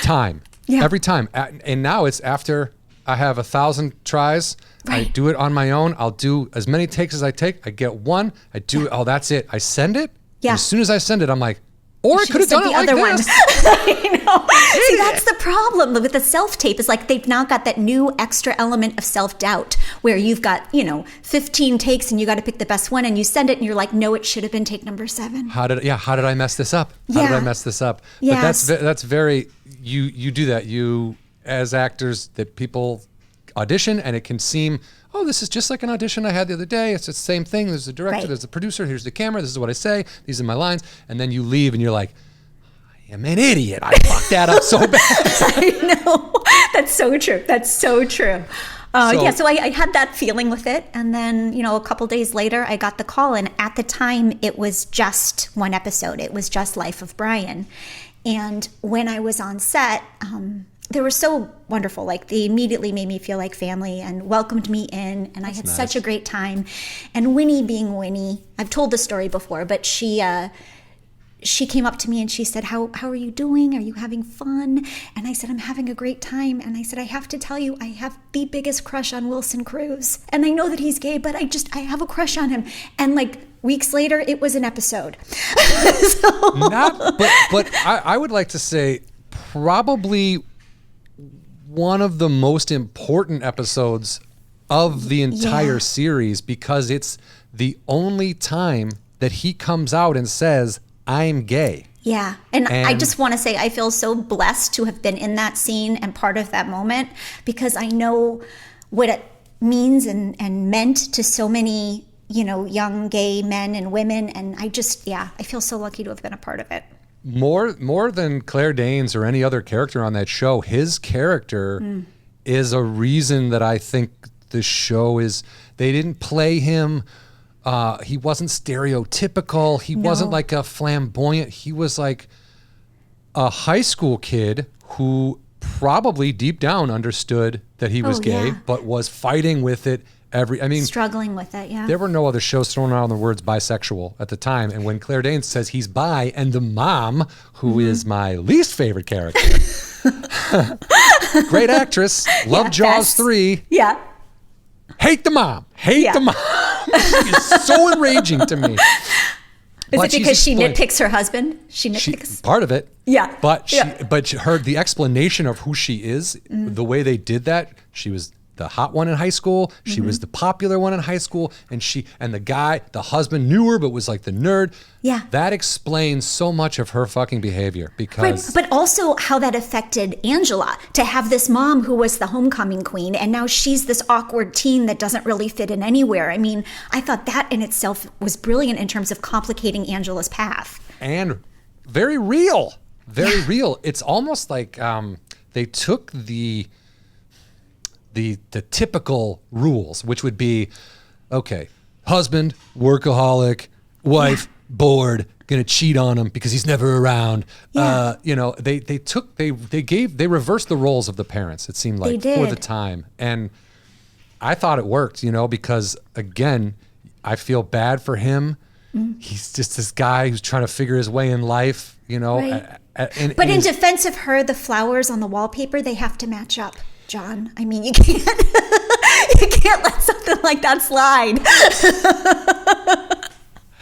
time. Yeah. Every time. And now it's after I have 1,000 tries. Right. I do it on my own. I'll do as many takes as I take. I get one. I do it. Oh, that's it. I send it. Yeah. As soon as I send it, I'm like, or I could have done it like this.
I know. See, that's the problem with the self-tape is like they've now got that new extra element of self-doubt where you've got, 15 takes and you got to pick the best one and you send it and you're like, no, it should have been take number 7.
How did I mess this up? How did I mess this up? Yes. But that's very, you do that. You, as actors, that people audition and it can seem, oh, this is just like an audition I had the other day. It's the same thing. There's the director, there's the producer, here's the camera, this is what I say, these are my lines. And then you leave and you're like, I am an idiot. I fucked that up so bad.
I know. That's so true. That's so true. So I had that feeling with it. And then, a couple days later, I got the call. And at the time, it was just one episode. It was just Life of Brian. And when I was on set, they were so wonderful. Like they immediately made me feel like family and welcomed me in. And I had such a great time. And Winnie being Winnie, I've told the story before, but she came up to me and she said, how are you doing? Are you having fun? And I said, I'm having a great time. And I said, I have to tell you, I have the biggest crush on Wilson Cruz. And I know that he's gay, but I have a crush on him. And like weeks later, it was an episode.
But I would like to say probably one of the most important episodes of the entire series because it's the only time that he comes out and says, I'm gay.
Yeah. And I just want to say I feel so blessed to have been in that scene and part of that moment because I know what it means and meant to so many, young gay men and women. And I feel so lucky to have been a part of it.
More than Claire Danes or any other character on that show, his character is a reason that I think the show is, they didn't play him. He wasn't stereotypical. He wasn't like a flamboyant. He was like a high school kid who probably deep down understood that he was gay, but was fighting with it struggling with it, yeah.
There
were no other shows throwing around the words bisexual at the time. And when Claire Danes says he's bi, and the mom, who is my least favorite character, great actress, love Jaws 3.
Yeah.
Hate the mom. Hate the mom. She is so enraging to me.
Is it because she nitpicks her husband? She nitpicks
part of it.
Yeah.
But the explanation of who she is, the way they did that, she was the hot one in high school. She was the popular one in high school, and the husband knew her but was like the nerd.
Yeah.
That explains so much of her fucking behavior because
but also how that affected Angela to have this mom who was the homecoming queen and now she's this awkward teen that doesn't really fit in anywhere. I mean, I thought that in itself was brilliant in terms of complicating Angela's path.
And very real. Very real. It's almost like they took the typical rules, which would be, okay, husband, workaholic, wife, bored, gonna cheat on him because he's never around. Yeah. They reversed the roles of the parents, it seemed like, for the time. And I thought it worked, because again, I feel bad for him. He's just this guy who's trying to figure his way in life,
Right. But in defense of her, the flowers on the wallpaper, they have to match up. John, I mean, you can't let something like that slide.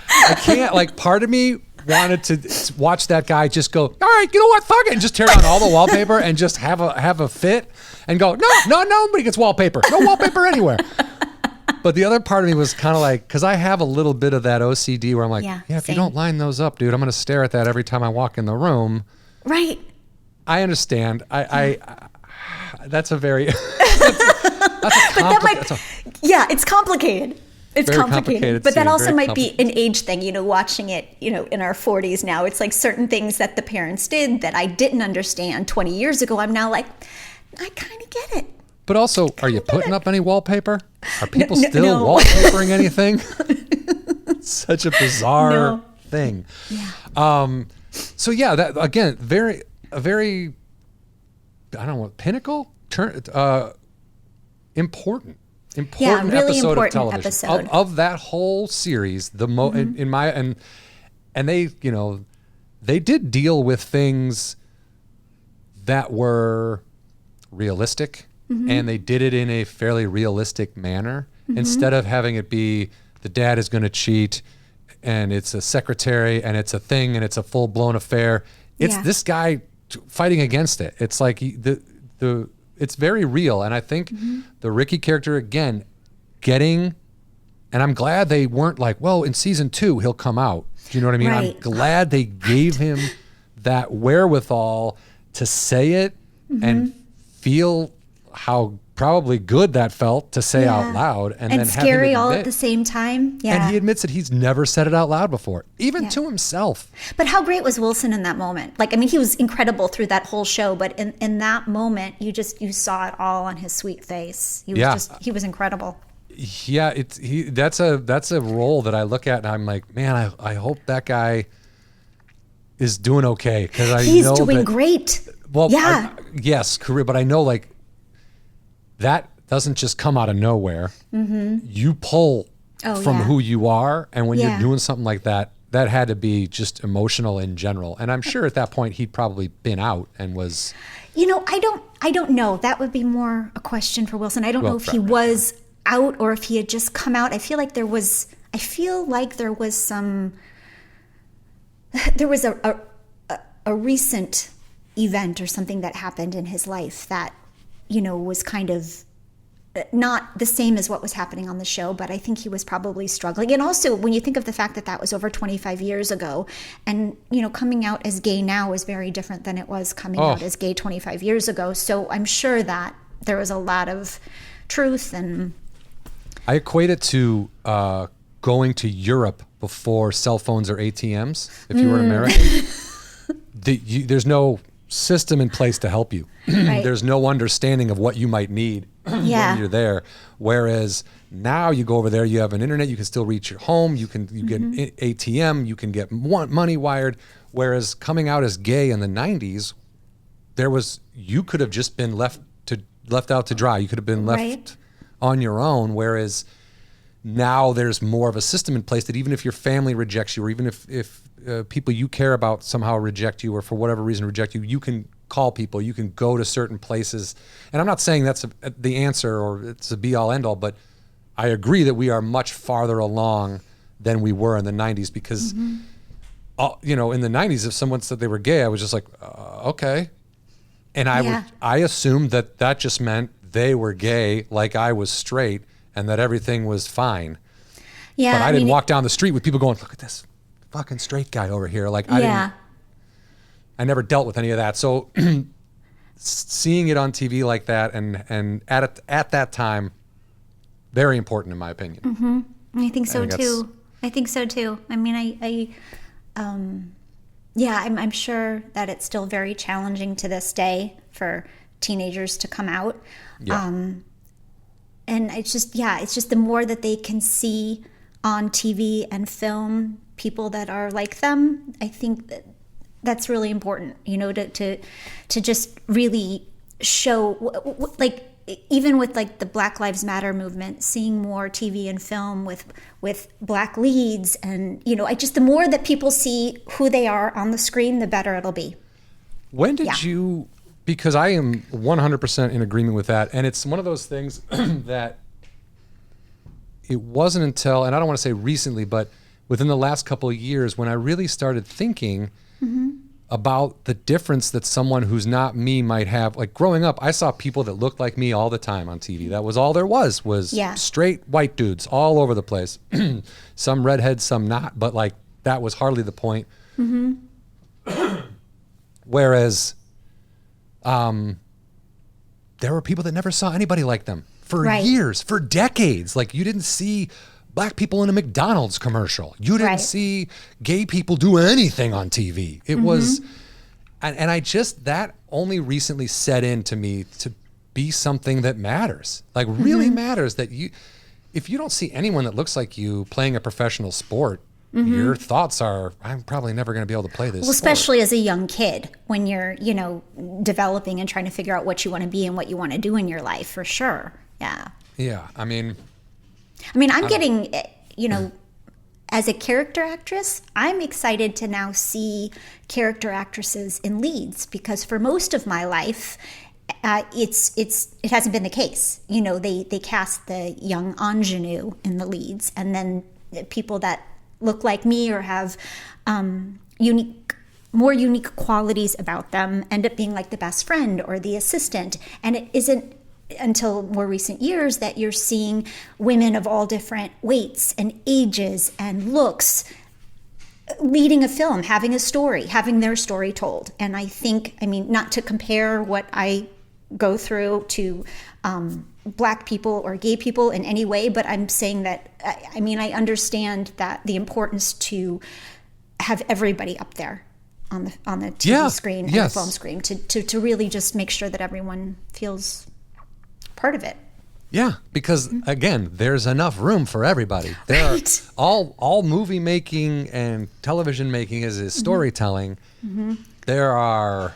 I can't. Like, part of me wanted to watch that guy just go, all right, you know what, fuck it, and just tear down all the wallpaper and just have a fit and go, no, nobody gets wallpaper. No wallpaper anywhere. But the other part of me was kind of like, because I have a little bit of that OCD where I'm like, if you don't line those up, dude, I'm going to stare at that every time I walk in the room.
Right.
I understand. That's a very
it's complicated. It's complicated. But that also might be an age thing, watching it, in our 40s now. It's like certain things that the parents did that I didn't understand 20 years ago. I'm now like, I kind of get it.
But also, are you putting up any wallpaper? Are people still wallpapering anything? It's such a bizarre thing.
Yeah.
So yeah, that again, a very, I don't know, pinnacle, important
really
episode
important
of television
episode.
Of that whole series. In my and they, you know, they did deal with things that were realistic, and they did it in a fairly realistic manner instead of having it be the dad is going to cheat and it's a secretary and it's a thing and it's a full-blown affair. It's this guy fighting against it. It's like it's very real. And I think the Ricky character, again, and I'm glad they weren't like, well, in season 2, he'll come out. Do you know what I mean?
Right.
I'm glad they gave him that wherewithal to say it and feel how probably good that felt to say out loud. And then
scary all at the same time. Yeah.
And he admits that he's never said it out loud before, even to himself.
But how great was Wilson in that moment? Like, I mean, he was incredible through that whole show, but in that moment, you saw it all on his sweet face. He was incredible.
Yeah, that's a role that I look at and I'm like, man, I hope that guy is doing okay, because
he's doing great.
Well, yes, career, but I know like that doesn't just come out of nowhere. You pull from who you are, and when you're doing something like that, that had to be just emotional in general. And I'm sure at that point he'd probably been out and was.
You know, I don't know. That would be more a question for Wilson. I don't know if he was out or if he had just come out. I feel like there was a recent event or something that happened in his life that, you know, was kind of not the same as what was happening on the show, but I think he was probably struggling. And also, when you think of the fact that that was over 25 years ago, and, you know, coming out as gay now is very different than it was coming out as gay 25 years ago. So I'm sure that there was a lot of truth. And
I equate it to going to Europe before cell phones or ATMs. If you were an American, there's no system in place to help you.
Right.
There's no understanding of what you might need when you're there. Whereas now you go over there, you have an internet, you can still reach your home, you get ATM, you can get money wired. Whereas coming out as gay in the 90s, you could have just been left out to dry. You could have been left on your own. Whereas now there's more of a system in place that even if your family rejects you, or even if people you care about somehow reject you, or for whatever reason reject you, you can call people, you can go to certain places. And I'm not saying that's the answer or it's a be-all, end-all, but I agree that we are much farther along than we were in the 90s, because, you know, in the 90s, if someone said they were gay, I was just like, okay. And I assumed that just meant they were gay like I was straight and that everything was fine. Yeah, but I didn't walk down the street with people going, look at this fucking straight guy over here. Like I never dealt with any of that. So seeing it on TV like that and at that time, very important in my opinion.
I think so too. I think so too. I mean, I'm sure that it's still very challenging to this day for teenagers to come out. Yeah. And it's just the more that they can see on TV and film people that are like them, I think that's really important, you know, to just really show, like, even with like the Black Lives Matter movement, seeing more TV and film with black leads, and, you know, the more that people see who they are on the screen, the better it'll be.
When did you, because I am 100% in agreement with that, and it's one of those things that it wasn't until, and I don't want to say recently, but within the last couple of years when I really started thinking about the difference that someone who's not me might have. Like growing up, I saw people that looked like me all the time on TV. That was all there was straight white dudes all over the place. Some redheads, some not, but like that was hardly the point. Whereas there were people that never saw anybody like them for years, for decades. Like you didn't see black people in a McDonald's commercial. You didn't see gay people do anything on TV. It was, and I just, that only recently set in to me be something that matters, like really matters, that if you don't see anyone that looks like you playing a professional sport, your thoughts are, I'm probably never going to be able to play this
Well,
sport.
especially as a young kid, when you're, developing and trying to figure out what you want to be and what you want to do in your life, for sure. Yeah.
Yeah. I mean,
I'm getting, as a character actress, I'm excited to now see character actresses in leads, because for most of my life, it hasn't been the case. They cast the young ingenue in the leads, and then people that look like me or have more unique qualities about them end up being like the best friend or the assistant. And it isn't until more recent years that you're seeing women of all different weights and ages and looks leading a film, having a story, having their story told. And I think, not to compare what I go through to Black people or gay people in any way, but I'm saying that, I understand that the importance to have everybody up there on the TV screen and the film screen to really just make sure that everyone feels part of it.
Yeah, because again, there's enough room for everybody. There are all movie making and television making is storytelling. There are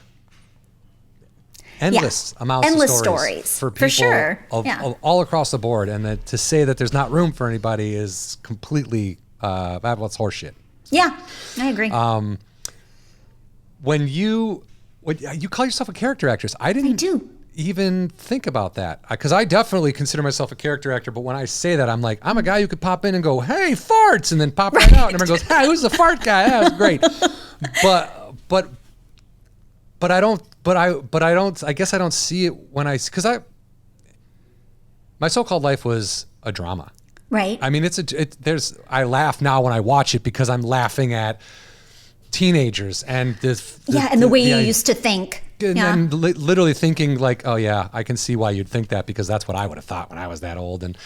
endless amounts of stories for people
sure.
of all across the board, and that to say that there's not room for anybody is completely that's horseshit.
Yeah, I agree.
When you call yourself a character actress, I do even think about that, because I definitely consider myself a character actor. But when I say that, I'm like, I'm a guy who could pop in and go, "Hey, farts," and then pop right out, and everyone goes, "Hey, who's the fart guy?" Yeah, that's great. But I don't. I guess I don't see it because my so-called life was a drama.
Right.
I laugh now when I watch it because I'm laughing at teenagers and
the way you used to think.
And literally thinking like, oh yeah, I can see why you'd think that, because that's what I would have thought when I was that old. And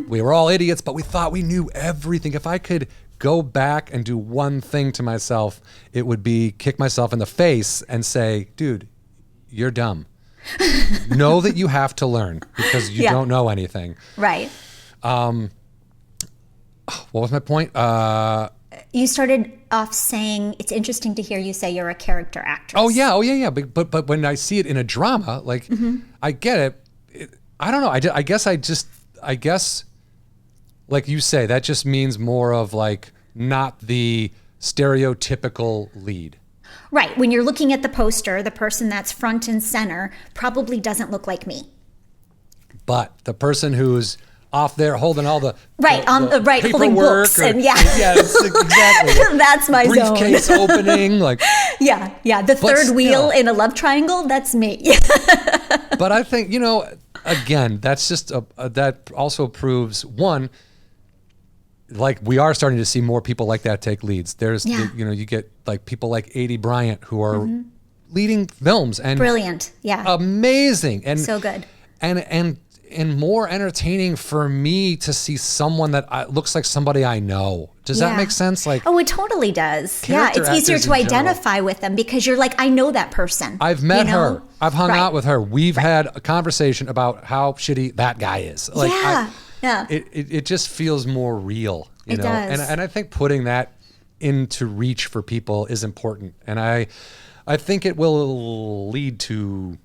we were all idiots, but we thought we knew everything. If I could go back and do one thing to myself, it would be kick myself in the face and say, dude, you're dumb. Know that you have to learn because you don't know anything.
Right.
What was my point?
You started off saying it's interesting to hear you say you're a character actress.
Oh yeah. But when I see it in a drama, like I get it. I don't know. I guess like you say, that just means more of like not the stereotypical lead.
Right. When you're looking at the poster, the person that's front and center probably doesn't look like me.
But the person who's off there holding all the
holding books
exactly.
That's my
briefcase
zone.
opening, like
the third wheel in a love triangle. That's me.
But I think again, that's just that also proves one. Like we are starting to see more people like that take leads. There's you get like people like Adie Bryant who are leading films and
brilliant,
amazing and
so good
and more entertaining for me to see someone that looks like somebody I know. Does that make sense? Like,
oh, it totally does. Yeah, it's easier to identify with them because you're like, I know that person.
I've met her. I've hung out with her. We've had a conversation about how shitty that guy is. Like, it just feels more real. You know?
Does.
And I think putting that into reach for people is important. And I think it will lead to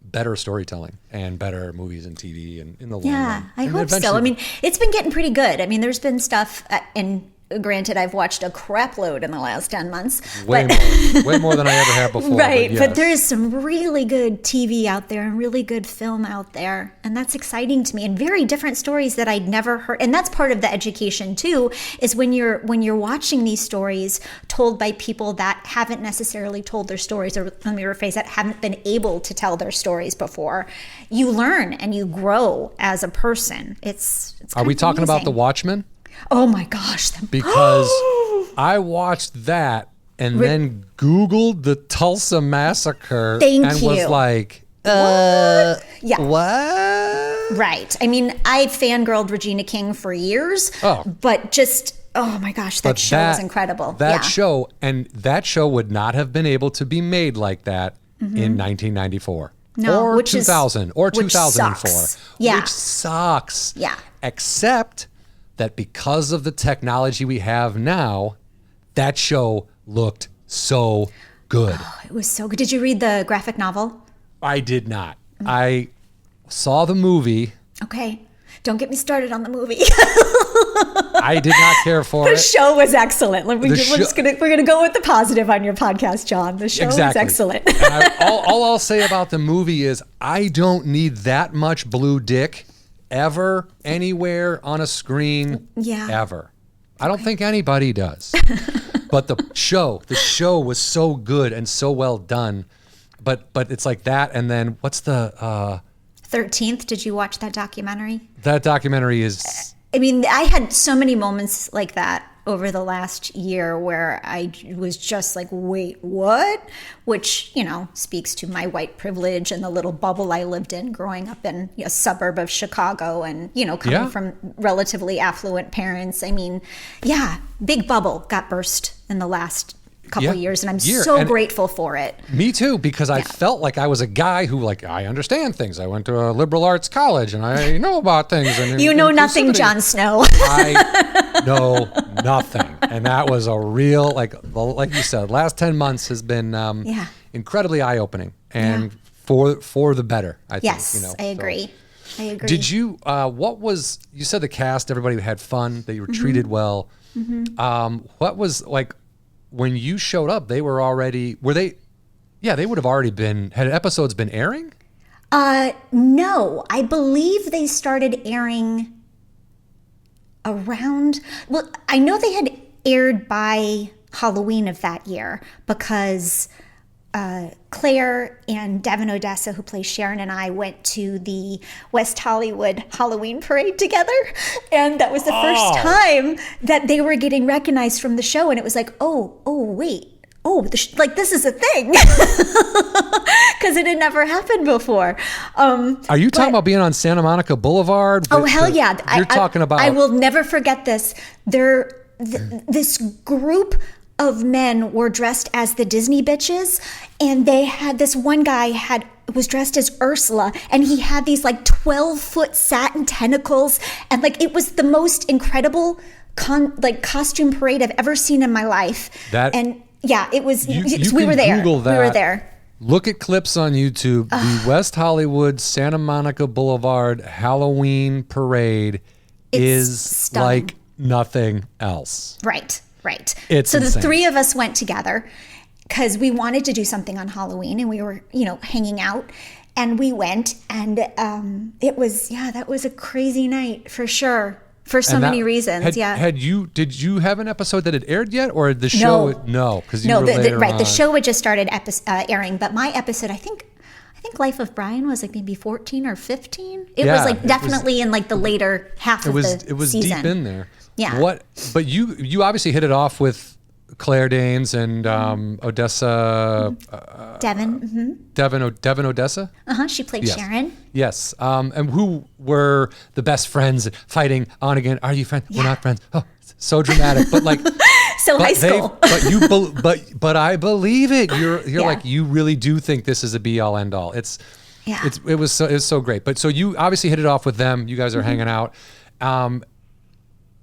better storytelling and better movies and TV and in the long run.
Yeah, I hope so. I mean, it's been getting pretty good. I mean, there's been stuff, and granted, I've watched a crap load in the last 10 months.
Way more than I ever have before.
Right, but there is some really good TV out there and really good film out there, and that's exciting to me, and very different stories that I'd never heard. And that's part of the education too, is when you're watching these stories told by people that haven't necessarily told their stories, or let me rephrase that, haven't been able to tell their stories before, you learn and you grow as a person. It's
Are we talking about The Watchmen?
Oh my gosh.
Because I watched that and then Googled the Tulsa Massacre was like, what?
Right. I mean, I fangirled Regina King for years, but just, oh my gosh, that show was incredible.
That show would not have been able to be made like that in 1994.
No,
or
which
2000 or 2004,
sucks. Yeah.
which sucks.
Yeah.
Except that because of the technology we have now, that show looked so good.
Oh, it was so good. Did you read the graphic novel?
I did not. I saw the movie.
Okay. Don't get me started on the movie.
I did not care for
The
it.
show was excellent. We're
show-
gonna go with the positive on your podcast, John. The show was excellent.
And all I'll say about the movie is I don't need that much blue dick ever, anywhere on a screen, ever. I don't think anybody does. But the show was so good and so well done. But it's like that, and then what's the
13th, did you watch that documentary?
that documentary is
I mean, I had so many moments like that over the last year where I was just like, wait, what? Which, speaks to my white privilege and the little bubble I lived in growing up in a suburb of Chicago and, coming from relatively affluent parents. I mean, big bubble got burst in the last couple of years, and I'm so grateful for it.
Me too, because I felt like I was a guy who, I understand things. I went to a liberal arts college, and I know about things. And
you know nothing, Jon Snow.
I know nothing, and that was a real, like you said, last 10 months has been incredibly eye-opening, and for the better. I think.
Yes, I agree. I agree.
Did you? You said the cast, everybody had fun, they were treated well. What was like? When you showed up, they would have already had episodes been airing?
No, I believe they started airing around, I know they had aired by Halloween of that year because Claire and Devin Odessa, who plays Sharon, and I went to the West Hollywood Halloween parade together. And that was the first time that they were getting recognized from the show. And it was like, wait. This is a thing. Because it had never happened before.
Are you talking about being on Santa Monica Boulevard?
Oh, hell yeah.
You're talking about...
I will never forget this. This group of men were dressed as the Disney bitches, and they had this one guy was dressed as Ursula, and he had these 12-foot satin tentacles, and it was the most incredible costume parade I've ever seen in my life. It was. We were there.
Google that.
We were there.
Look at clips on YouTube. The West Hollywood Santa Monica Boulevard Halloween parade is
stunning.
Like nothing else.
Right.
It's
so
insane.
The three of us went together because we wanted to do something on Halloween, and we were, hanging out, and we went, and that was a crazy night for sure, for so many reasons.
Did you have an episode that had aired yet, or the show? No, because you were later on.
The show had just started airing, but my episode, I think Life of Brian was maybe 14 or 15. It was definitely in the later half of the season.
It was deep in there.
Yeah.
But you obviously hit it off with Claire Danes and Odessa.
Devin. Mm-hmm.
Devin Odessa?
She played Sharon.
Yes. And who were the best friends fighting on again? Are you friends? We're not friends. Oh, so dramatic. But
so high school.
But I believe it. You're you really do think this is a be all end all. It was so great. But so you obviously hit it off with them. You guys are hanging out.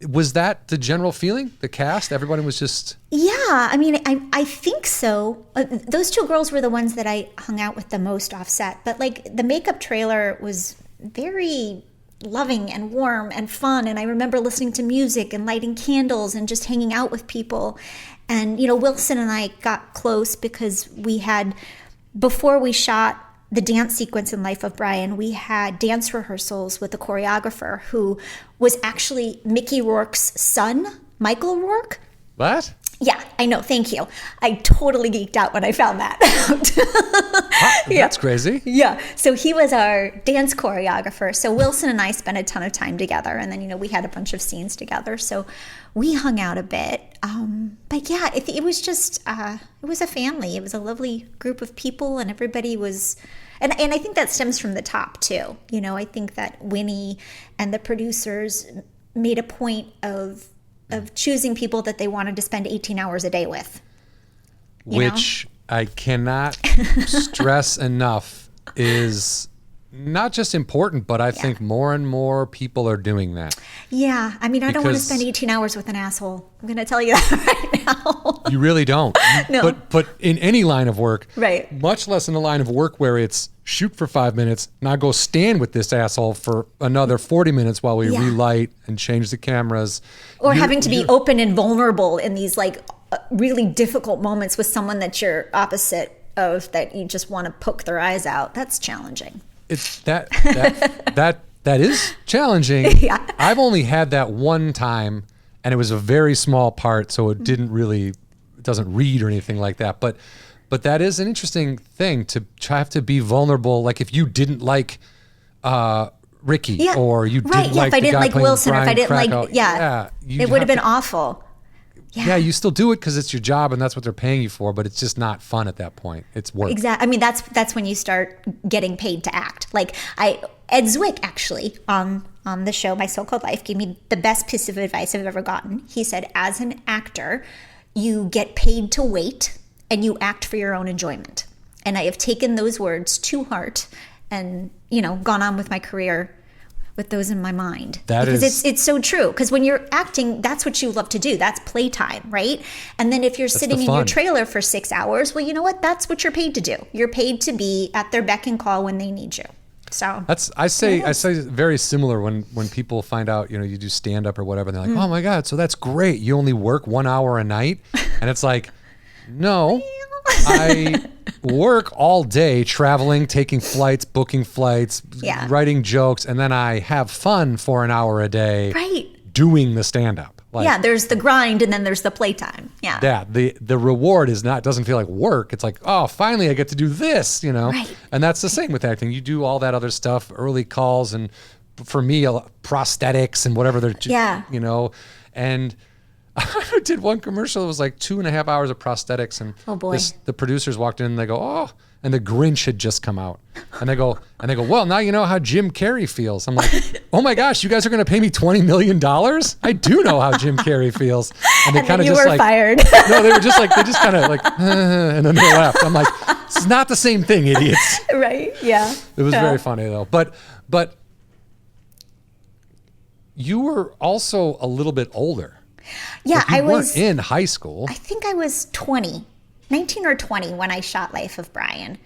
Was that the general feeling? The cast, everybody was just...
Yeah, I mean, I think so. Those two girls were the ones that I hung out with the most offset. But the makeup trailer was very loving and warm and fun. And I remember listening to music and lighting candles and just hanging out with people. And, Wilson and I got close because before we shot the dance sequence in Life of Brian, we had dance rehearsals with a choreographer who was actually Mickey Rourke's son, Michael Rourke.
What?
Yeah, I know. Thank you. I totally geeked out when I found that out.
That's crazy.
Yeah. So he was our dance choreographer. So Wilson and I spent a ton of time together. And then, we had a bunch of scenes together. So we hung out a bit. But yeah, it was just, it was a family. It was a lovely group of people, and everybody was... And I think that stems from the top, too. I think that Winnie and the producers made a point of choosing people that they wanted to spend 18 hours a day with.
Which I cannot stress enough is not just important, but I think more and more people are doing that.
Yeah. I mean, I don't want to spend 18 hours with an asshole. I'm going to tell you that right now.
You really don't.
No.
But in any line of work,
right,
much less in a line of work where it's shoot for 5 minutes, now go stand with this asshole for another 40 minutes while we relight and change the cameras.
Or having to be open and vulnerable in these like really difficult moments with someone that you're opposite of, that you just want to poke their eyes out. That's challenging.
It's that is challenging.
Yeah.
I've only had that one time, and it was a very small part, so it it doesn't read or anything like that. But that is an interesting thing to have to be vulnerable. Like if you didn't like Ricky, or you didn't like
if I didn't like Wilson,
Brian
or if I didn't
Krakow,
like, it would have been awful.
Yeah, you still do it because it's your job and that's what they're paying you for, but it's just not fun at that point. It's work.
Exactly. I mean, that's when you start getting paid to act. Like Ed Zwick actually on the show My So-Called Life gave me the best piece of advice I've ever gotten. He said, as an actor, you get paid to wait and you act for your own enjoyment. And I have taken those words to heart and, gone on with my career with those in my mind. It's so true. Because when you're acting, that's what you love to do. That's playtime, right? And then if you're sitting in your trailer for 6 hours, well, you know what? That's what you're paid to do. You're paid to be at their beck and call when they need you. So
I say very similar when people find out, you do stand up or whatever, and they're like, oh my God, so that's great. You only work 1 hour a night? And it's like, no, I work all day traveling, taking flights, booking flights, writing jokes, and then I have fun for an hour a day doing the stand-up.
There's the grind and then there's the playtime.
Yeah, the reward doesn't feel like work. It's like, oh, finally I get to do this,
Right.
And that's the same with acting. You do all that other stuff, early calls, and for me, prosthetics and whatever they're, and I did one commercial. It was like 2.5 hours of prosthetics, and the producers walked in and they go, oh, and the Grinch had just come out, and they go, well, now you know how Jim Carrey feels. I'm like, oh my gosh, you guys are going to pay me $20 million? I do know how Jim Carrey feels. And they kind of just
fired.
No, they just kind of like, and then they left. I'm like, it's not the same thing, idiots.
Right? Yeah.
It was very funny though, but you were also a little bit older.
Yeah,
I was in high school.
I think I was 19 or 20 when I shot Life of Brian.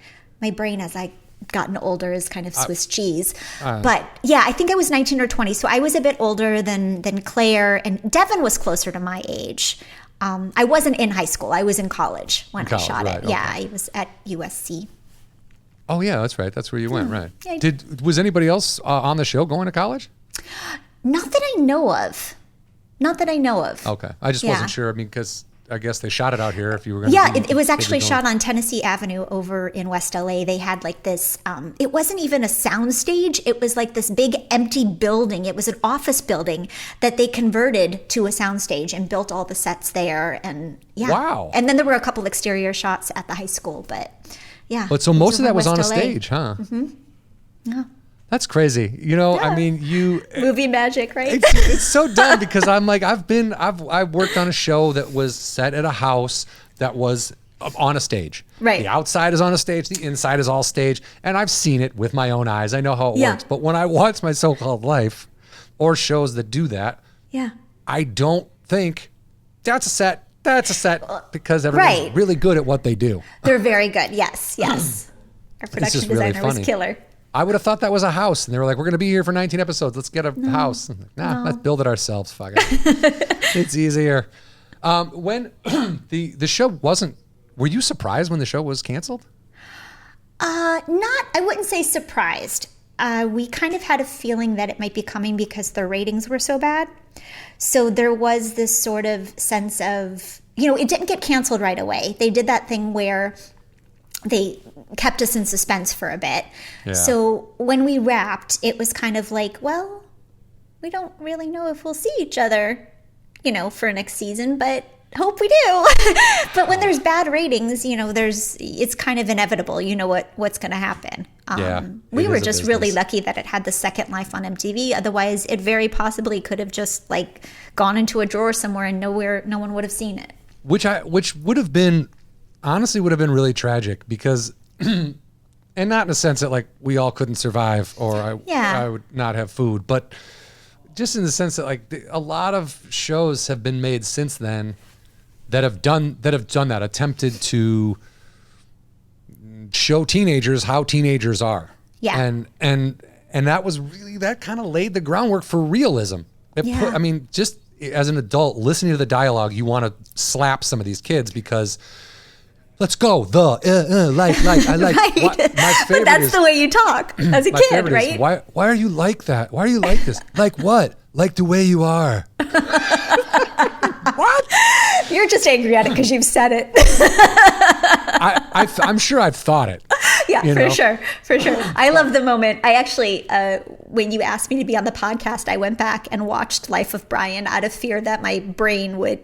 My brain, as I gotten older, is kind of Swiss cheese. But yeah, I think I was 19 or 20. So I was a bit older than Claire, and Devin was closer to my age. I wasn't in high school. I was in college when I shot it. Okay. Yeah, I was at USC.
Oh yeah, that's right. That's where you went, right?
Yeah.
Was anybody else on the show going to college?
Not that I know of.
Okay. I just wasn't sure. I mean, because I guess they shot it out here if you were going
to. It was actually shot on Tennessee Avenue over in West LA. They had like this, it wasn't even a sound stage. It was like this big empty building. It was an office building that they converted to a sound stage and built all the sets there. And
Wow.
And then there were a couple exterior shots at the high school, but yeah.
But so most of that was on a stage, huh?
Mm-hmm. Yeah.
That's crazy. I mean,
movie magic, right?
It's so dumb because I'm like, I've worked on a show that was set at a house that was on a stage.
Right.
The outside is on a stage, the inside is all stage, and I've seen it with my own eyes. I know how it works. But when I watch My So-Called Life or shows that do that, I don't think that's a set. That's a set because everyone's really good at what they do.
They're very good. Yes. Our production designer was killer.
I would have thought that was a house, and they were like, "We're going to be here for 19 episodes. Let's get a house." Like, let's build it ourselves. Fuck it. It's easier. When the show wasn't, were you surprised when the show was canceled?
I wouldn't say surprised. We kind of had a feeling that it might be coming because the ratings were so bad. So there was this sort of sense of, it didn't get canceled right away. They did that thing where they kept us in suspense for a bit. Yeah. So when we wrapped, it was kind of like, well, we don't really know if we'll see each other, for next season, but hope we do. But when there's bad ratings, it's kind of inevitable. You know what's going to happen. We were just really lucky that it had the second life on MTV. Otherwise, it very possibly could have just gone into a drawer somewhere and no one would have seen it. Which
would have been. Honestly, would have been really tragic because And not in a sense that like we all couldn't survive or I would not have food, but just in the sense that like a lot of shows have been made since then that have done that, attempted to show teenagers how teenagers are.
Yeah.
And that was really, that kind of laid the groundwork for realism. Just as an adult, listening to the dialogue, you want to slap some of these kids because let's go, I like.
Right.
My favorite
but that's
is,
the way you talk as a
my
kid,
favorite
right?
Is, why are you like that? Why are you like this? Like what? Like the way you are. What?
You're just angry at it because you've said it.
I'm sure I've thought it.
Yeah, for sure. I love the moment. I actually, when you asked me to be on the podcast, I went back and watched Life of Brian out of fear that my brain would,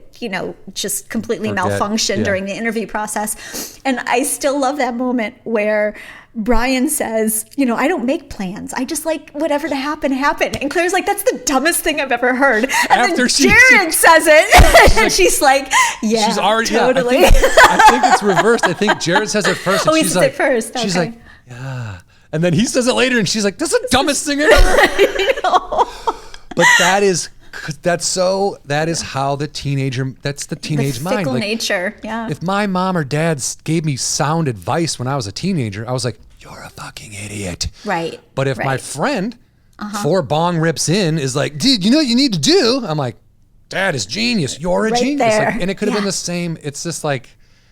just completely malfunction during the interview process. And I still love that moment where Brian says, I don't make plans. I just like whatever to happen. And Claire's like, that's the dumbest thing I've ever heard. And then Jared says it. And she's like, yeah, she's already, totally.
Yeah, I think it's reversed. I think Jared says it first. And
he says it first.
She's like, yeah. And then he says it later and she's like, that's the dumbest thing I've ever heard.
I know.
But that is how the teenager, that's the teenage mind.
Fickle nature, yeah.
If my mom or dad gave me sound advice when I was a teenager, I was like, you're a fucking idiot.
Right.
But if my friend, 4 bong rips in, is like, dude, you know what you need to do? I'm like, Dad is genius. You're a genius. Like, and it could have been the same. It's just like.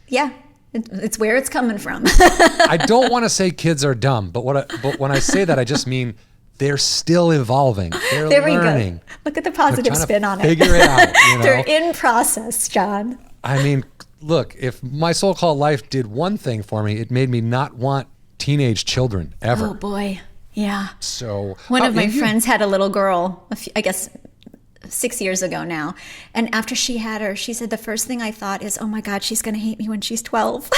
Yeah. It's where it's coming from.
I don't want to say kids are dumb, but when I say that, I just mean they're still evolving. They're learning.
We go. Look at the positive spin on it.
Figure it out.
They're in process, Jon.
I mean, look, if my so-called life did one thing for me, it made me not want teenage children ever.
Oh boy, yeah.
So
one of my friends had a little girl, I guess 6 years ago now, and after she had her, she said the first thing I thought is, oh my God, she's going to hate me when she's 12.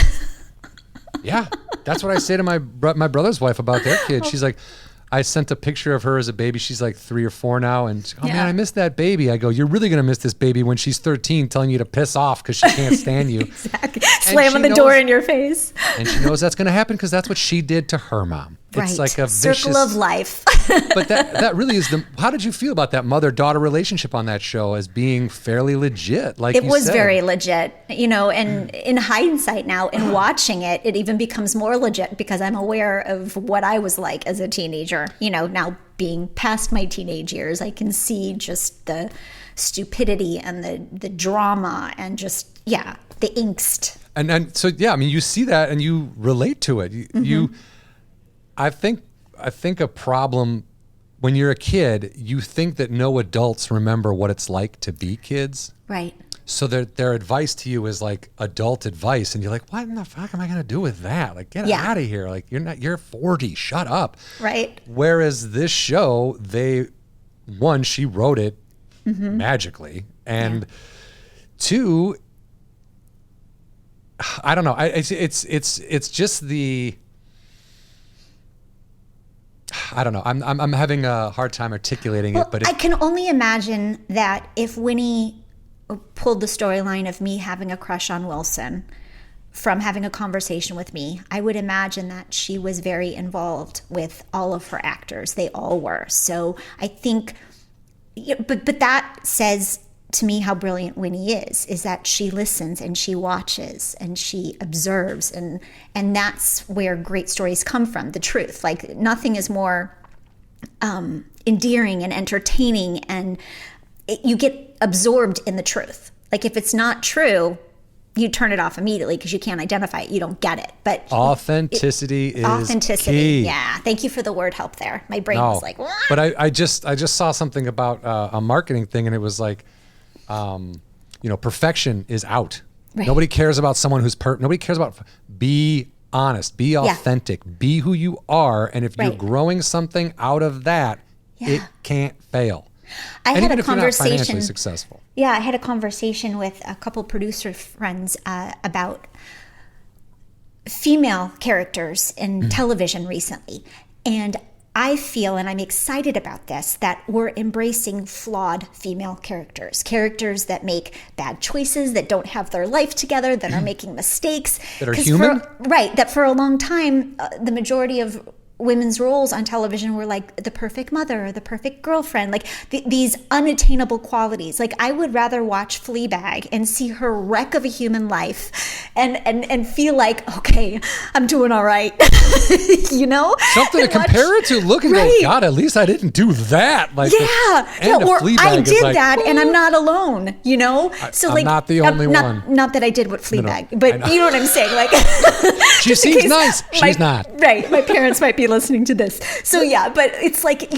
Yeah, that's what I say to my brother's wife about their kid. She's like, I sent a picture of her as a baby. She's like 3 or 4 now. And man, I miss that baby. I go, you're really going to miss this baby when she's 13 telling you to piss off because she can't stand you.
Exactly. Slamming the door in your face.
And she knows that's going to happen because that's what she did to her mom.
Right.
It's like a
circle of life.
But that really is how did you feel about that mother-daughter relationship on that show as being fairly legit? Like
it was very legit, and in hindsight now, in watching it, it even becomes more legit because I'm aware of what I was like as a teenager. Now being past my teenage years, I can see just the stupidity and the drama and just, the angst.
And so, you see that and you relate to it. I think a problem when you're a kid, you think that no adults remember what it's like to be kids.
Right.
So their advice to you is like adult advice. And you're like, what in the fuck am I going to do with that? Like, get out of here. Like, you're 40, shut up.
Right.
Whereas this show, she wrote it magically. And 2, I don't know. It's just the, I don't know. I'm having a hard time articulating it, but
I can only imagine that if Winnie pulled the storyline of me having a crush on Wilson from having a conversation with me, I would imagine that she was very involved with all of her actors. They all were. So I think, but that says to me how brilliant Winnie is that she listens and she watches and she observes, and that's where great stories come from, the truth. Like nothing is more endearing and entertaining, and you get absorbed in the truth. Like if it's not true, you turn it off immediately because you can't identify it. You don't get it. But
authenticity is key.
Yeah. Thank you for the word help there. My brain was like, what?
But I just saw something about a marketing thing, and it was like, perfection is out. Right. Nobody cares about someone who's nobody cares about. Be honest. Be authentic. Be who you are. And if you're growing something out of that, it can't fail.
I had a conversation. If you're not
financially successful.
Yeah, I had a conversation with a couple producer friends about female characters in television recently, and I feel, and I'm excited about this, that we're embracing flawed female characters that make bad choices, that don't have their life together, that are making mistakes.
That are human?
That for a long time, the majority of women's roles on television were like the perfect mother, the perfect girlfriend, like these unattainable qualities. Like I would rather watch Fleabag and see her wreck of a human life and feel like, okay, I'm doing all right. You know?
Something to compare it to. Look and go, God, at least I didn't do that. Like
or I did that and I'm not alone, you know?
I'm not the only one.
Not that I did what Fleabag, but you know what I'm saying? Like
she seems nice. She's not.
Right. My parents might be listening to this. So yeah, but it's like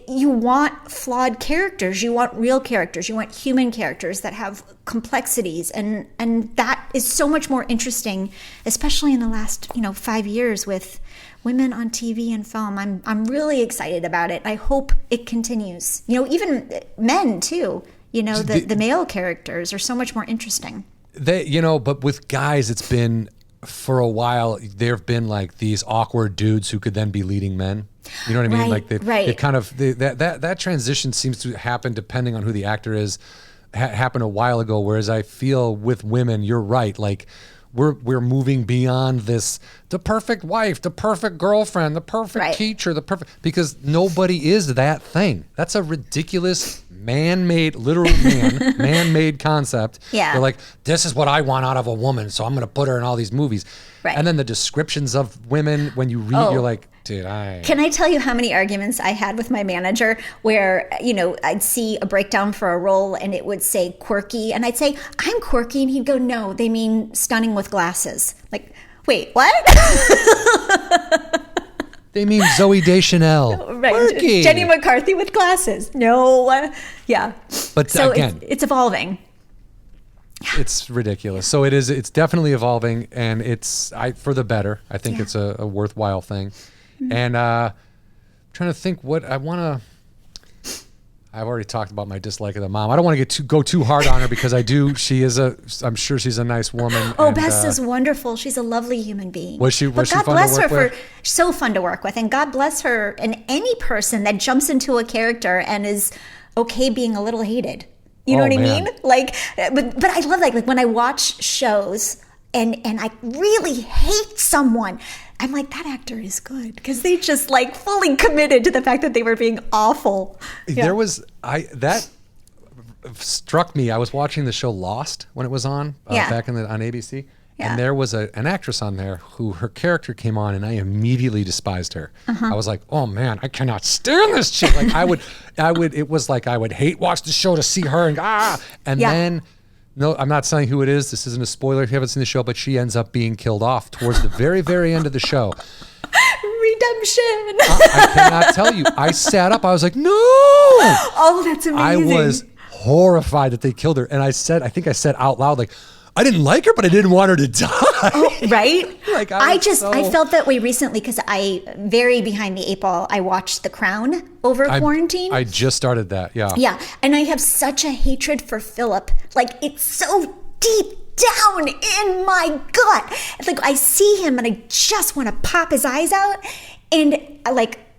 you want flawed characters. You want real characters. You want human characters that have complexities. And that is so much more interesting, especially in the last, 5 years with women on TV and film. I'm really excited about it. I hope it continues. Even men too. The male characters are so much more interesting.
But with guys, it's been for a while, there have been like these awkward dudes who could then be leading men. You know what I mean? Like they kind of that transition seems to happen depending on who the actor is. Happened a while ago. Whereas I feel with women, you're right. Like we're moving beyond this, the perfect wife, the perfect girlfriend, the perfect teacher, because nobody is that thing. That's a ridiculous man-made concept.
Yeah.
They're like, this is what I want out of a woman, so I'm going to put her in all these movies.
Right.
And then the descriptions of women, when you read, you're like, dude,
Can I tell you how many arguments I had with my manager where, I'd see a breakdown for a role and it would say quirky, and I'd say, I'm quirky, and he'd go, no, they mean stunning with glasses. Like, wait, what?
They mean Zooey Deschanel.
Right.
Quirky.
Jenny McCarthy with glasses. No. Yeah.
But
so
again,
it's evolving.
It's ridiculous. So it is. It's definitely evolving, and it's for the better. I think it's a worthwhile thing. Mm-hmm. And trying to think what I want to. I've already talked about my dislike of the mom. I don't want to go too hard on her because I do. I'm sure she's a nice woman.
Oh, Bess is wonderful. She's a lovely human being.
Was she
God
fun
bless
to work
her
with?
so fun to work with, and God bless her and any person that jumps into a character and is okay being a little hated. You know what I mean? Like, but I love that. Like when I watch shows and I really hate someone, I'm like, that actor is good because they just like fully committed to the fact that they were being awful. Yeah.
There was that struck me. I was watching the show Lost when it was on back on ABC. Yeah. And there was an actress on there who her character came on, and I immediately despised her. I was like, oh man, I cannot stand this chick. Like I would. It was like I would hate watch the show to see her and then. No, I'm not saying who it is. This isn't a spoiler if you haven't seen the show, but she ends up being killed off towards the very, very end of the show.
Redemption.
I cannot tell you. I sat up. I was like, no.
Oh, that's amazing.
I was horrified that they killed her. And I think I said out loud, like, I didn't like her, but I didn't want her to die.
Oh, right?
Like
I felt that way recently because I, very behind the eight ball, I watched The Crown over quarantine.
I just started that, yeah.
Yeah, and I have such a hatred for Philip. Like, it's so deep down in my gut. It's like, I see him and I just want to pop his eyes out. And,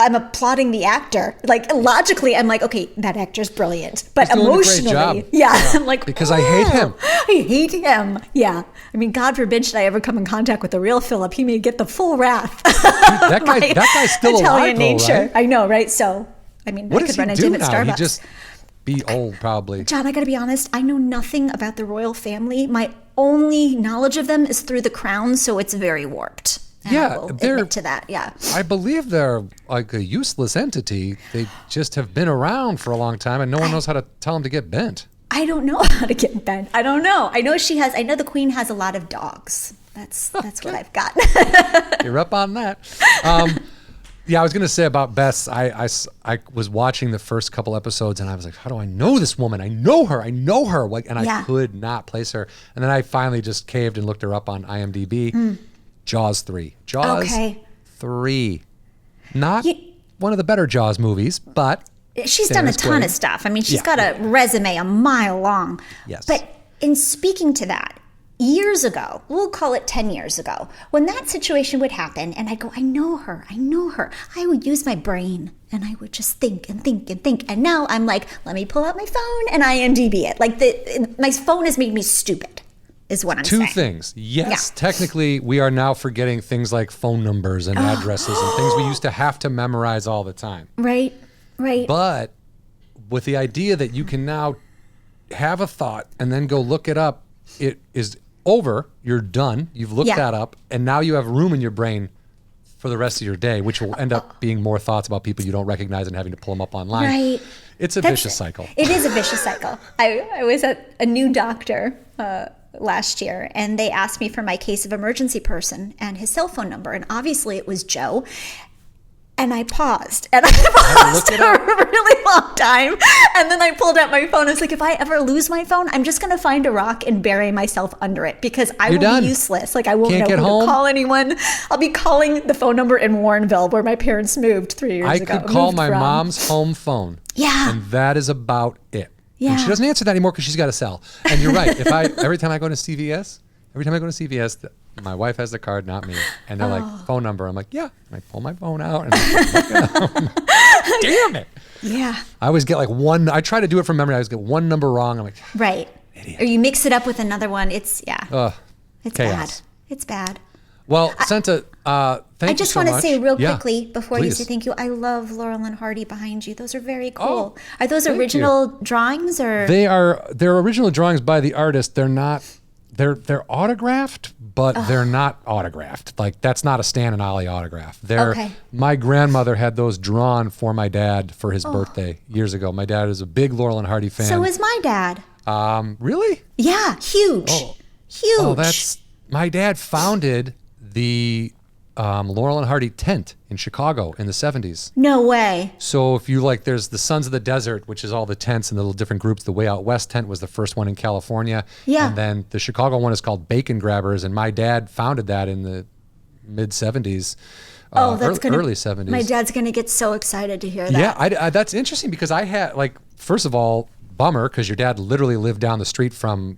I'm applauding the actor. Like, logically, I'm like, okay, that actor's brilliant. But
He's doing
emotionally,
a great job.
Yeah, I'm like,
because I hate him.
I hate him. Yeah. I mean, God forbid should I ever come in contact with the real Philip. He may get the full wrath.
Dude, that guy's still
Italian
alive,
nature.
though, right?
I know, right? So, I mean,
what
I
does
could run
he
into
do
him at
now?
Starbucks.
He just be old, probably.
John, I got to be honest. I know nothing about the royal family. My only knowledge of them is through The Crown, so it's very warped. And I will admit to that. Yeah,
I believe they're like a useless entity. They just have been around for a long time, and no one knows how to tell them to get bent.
I don't know how to get bent. I don't know. I know the Queen has a lot of dogs. That's what I've got.
You're up on that. Yeah, I was gonna say about Bess. I was watching the first couple episodes, and I was like, how do I know this woman? I know her. Like, and I could not place her. And then I finally just caved and looked her up on IMDb. Jaws 3. Jaws 3. Not one of the better Jaws movies, but
she's done a ton of stuff. I mean, she's got a resume a mile long.
Yes.
But in speaking to that, years ago, we'll call it 10 years ago, when that situation would happen and I'd go, I know her, I would use my brain and I would just think and think and think. And now I'm like, let me pull out my phone and IMDb it. Like my phone has made me stupid, is what I'm saying.
Two things. Yes, technically we are now forgetting things like phone numbers and addresses and things we used to have to memorize all the time.
Right.
But with the idea that you can now have a thought and then go look it up, it is over. You're done. You've looked that up, and now you have room in your brain for the rest of your day, which will end up being more thoughts about people you don't recognize and having to pull them up online.
Right.
It's a vicious cycle.
It is a vicious cycle. I was at a new doctor last year, and they asked me for my case of emergency person and his cell phone number, and obviously it was Joe. And I paused, and I paused for a really long time. And then I pulled out my phone. I was like, if I ever lose my phone, I'm just going to find a rock and bury myself under it because I will be useless. Like, I won't know who to call anyone. I'll be calling the phone number in Warrenville where my parents moved 3 years ago.
I could call my mom's home phone.
Yeah.
And that is about it.
Yeah.
And she doesn't answer that anymore because she's got a cell. And you're right. Every time I go to CVS, my wife has the card, not me. And they're like, phone number. I'm like, yeah. And I pull my phone out. And damn it.
Yeah.
I always get like one. I try to do it from memory. I always get one number wrong. I'm like,
right.
Idiot.
Or you mix it up with another one. It's
chaos.
bad. It's bad.
Well, Senta, thank you so much.
I just want to say real quickly before
please.
you say thank you, I love Laurel and Hardy behind you. Those are very cool.
Oh,
are those original drawings or?
They're original drawings by the artist. They're not. They're autographed, but they're not autographed. Like, that's not a Stan and Ollie autograph. My grandmother had those drawn for my dad for his birthday years ago. My dad is a big Laurel and Hardy fan.
So is my dad.
Really?
Yeah, huge. Huge.
Oh, my dad founded the Laurel and Hardy tent in Chicago in the 70s.
No way.
So if you there's the Sons of the Desert, which is all the tents and the little different groups. The Way Out West tent was the first one in California.
Yeah.
And then the Chicago one is called Bacon Grabbers, and my dad founded that in the mid 70s. Early 70s.
My dad's going to get so excited to hear that.
Yeah, that's interesting because I had, first of all, bummer, because your dad literally lived down the street from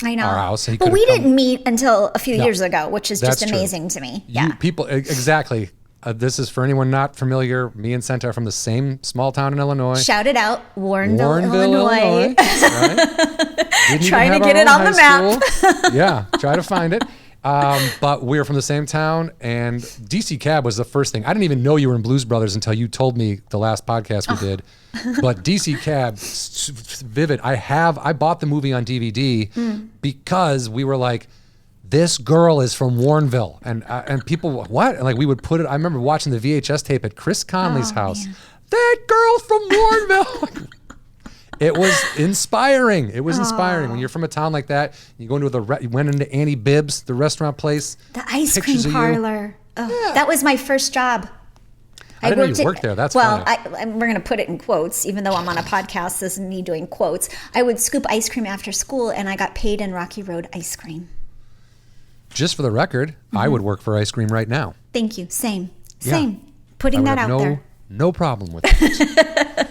our
house.
But we didn't meet until a few years ago, which is just amazing to me. Yeah.
Exactly. This is for anyone not familiar. Me and Senta are from the same small town in Illinois.
Shout it out, Warrenville, Illinois.
Right.
Trying to get it on the map.
Yeah, try to find it. But we're from the same town, and DC Cab was the first thing. I didn't even know you were in Blues Brothers until you told me the last podcast we did. But DC Cab, vivid. I bought the movie on DVD because we were like, this girl is from Warrenville, and people, what? And we would put it. I remember watching the VHS tape at Chris Conley's house. Man. That girl's from Warrenville. It was inspiring. It was inspiring when you're from a town like that. You go into you went into Annie Bibbs, the restaurant place.
The ice cream parlor. That was my first job.
I didn't know you worked there. That's funny.
We're going to put it in quotes, even though I'm on a podcast. This is me doing quotes. I would scoop ice cream after school, and I got paid in Rocky Road ice cream.
Just for the record, I would work for ice cream right now.
Thank you. Same. Putting that out there.
No problem with it.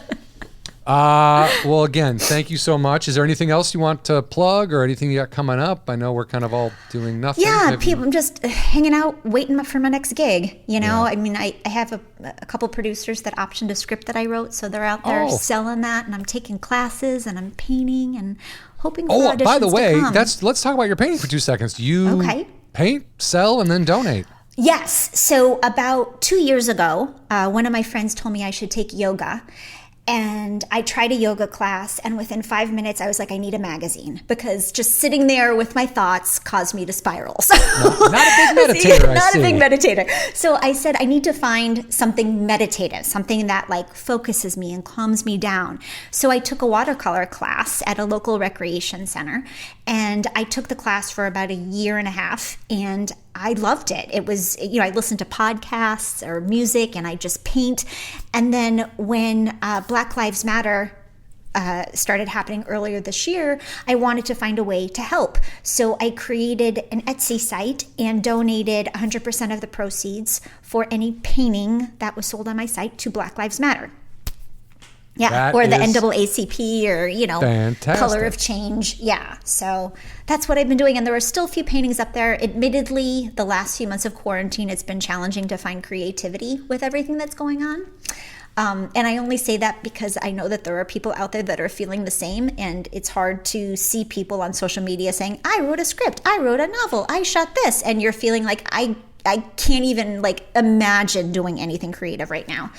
Well, again, thank you so much. Is there anything else you want to plug or anything you got coming up? I know we're kind of all doing nothing.
Yeah, I'm just hanging out, waiting for my next gig. I mean, I have a couple producers that optioned a script that I wrote, so they're out there selling that, and I'm taking classes, and I'm painting, and hoping for auditions
by the way,
to come.
let's talk about your painting for 2 seconds. You paint, sell, and then donate.
Yes. So about 2 years ago, one of my friends told me I should take yoga. And I tried a yoga class, and within 5 minutes, I was like, I need a magazine, because just sitting there with my thoughts caused me to spiral. So,
not a big meditator,
Not a big meditator. So I said, I need to find something meditative, something that focuses me and calms me down. So I took a watercolor class at a local recreation center, and I took the class for about 1.5 years, and I loved it. It was, I listened to podcasts or music, and I just paint. And then when Black Lives Matter started happening earlier this year, I wanted to find a way to help. So I created an Etsy site and donated 100% of the proceeds for any painting that was sold on my site to Black Lives Matter. Yeah, or the NAACP or,
fantastic.
Color of Change. Yeah, so that's what I've been doing. And there are still a few paintings up there. Admittedly, the last few months of quarantine, it's been challenging to find creativity with everything that's going on. And I only say that because I know that there are people out there that are feeling the same. And it's hard to see people on social media saying, I wrote a script, I wrote a novel, I shot this. And you're feeling like, I can't even imagine doing anything creative right now.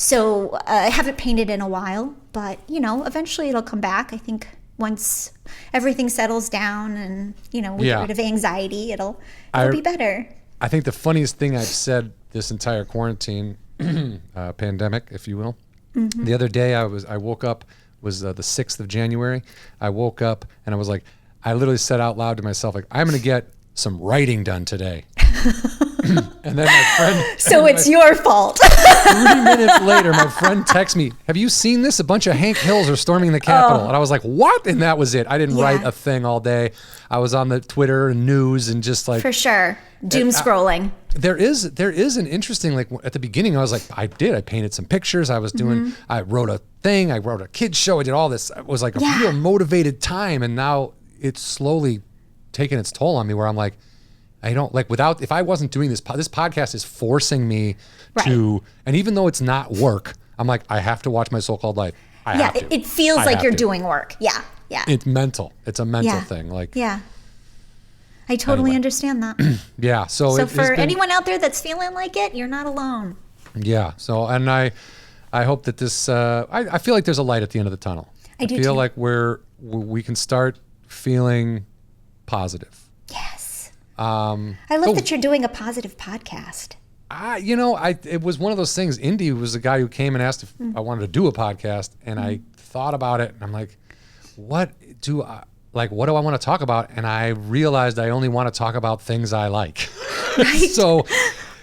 So I haven't painted in a while, but eventually it'll come back. I think once everything settles down and we get rid of anxiety, it'll be better.
I think the funniest thing I've said this entire quarantine pandemic, if you will. Mm-hmm. The other day I woke up, was the 6th of January. I woke up and I was like, I literally said out loud to myself, I'm going to get some writing done today. And then my friend...
So it's your fault.
3 minutes later, my friend texts me, have you seen this? A bunch of Hank Hills are storming the Capitol. And I was like, what? And that was it. I didn't write a thing all day. I was on the Twitter and news and just
For sure. Doom scrolling.
There is an interesting, at the beginning, I was like, I painted some pictures. I was doing, I wrote a thing. I wrote a kid's show. I did all this. It was a real motivated time. And now it's slowly taking its toll on me where I'm like, I don't if I wasn't doing this podcast is forcing me to, and even though it's not work, I'm like, I have to watch My So-Called Life.
It feels like you're doing work. Yeah. Yeah.
It's mental. It's a mental thing.
I totally understand that.
Yeah. So
for anyone out there that's feeling like it, you're not alone.
Yeah. So, and I hope that this, I feel like there's a light at the end of the tunnel. I do feel like we can start feeling positive.
Yes. I love that you're doing a positive podcast.
It was one of those things. Indy was the guy who came and asked if I wanted to do a podcast, and I thought about it, and I'm like, what do I want to talk about? And I realized I only want to talk about things I like. Right.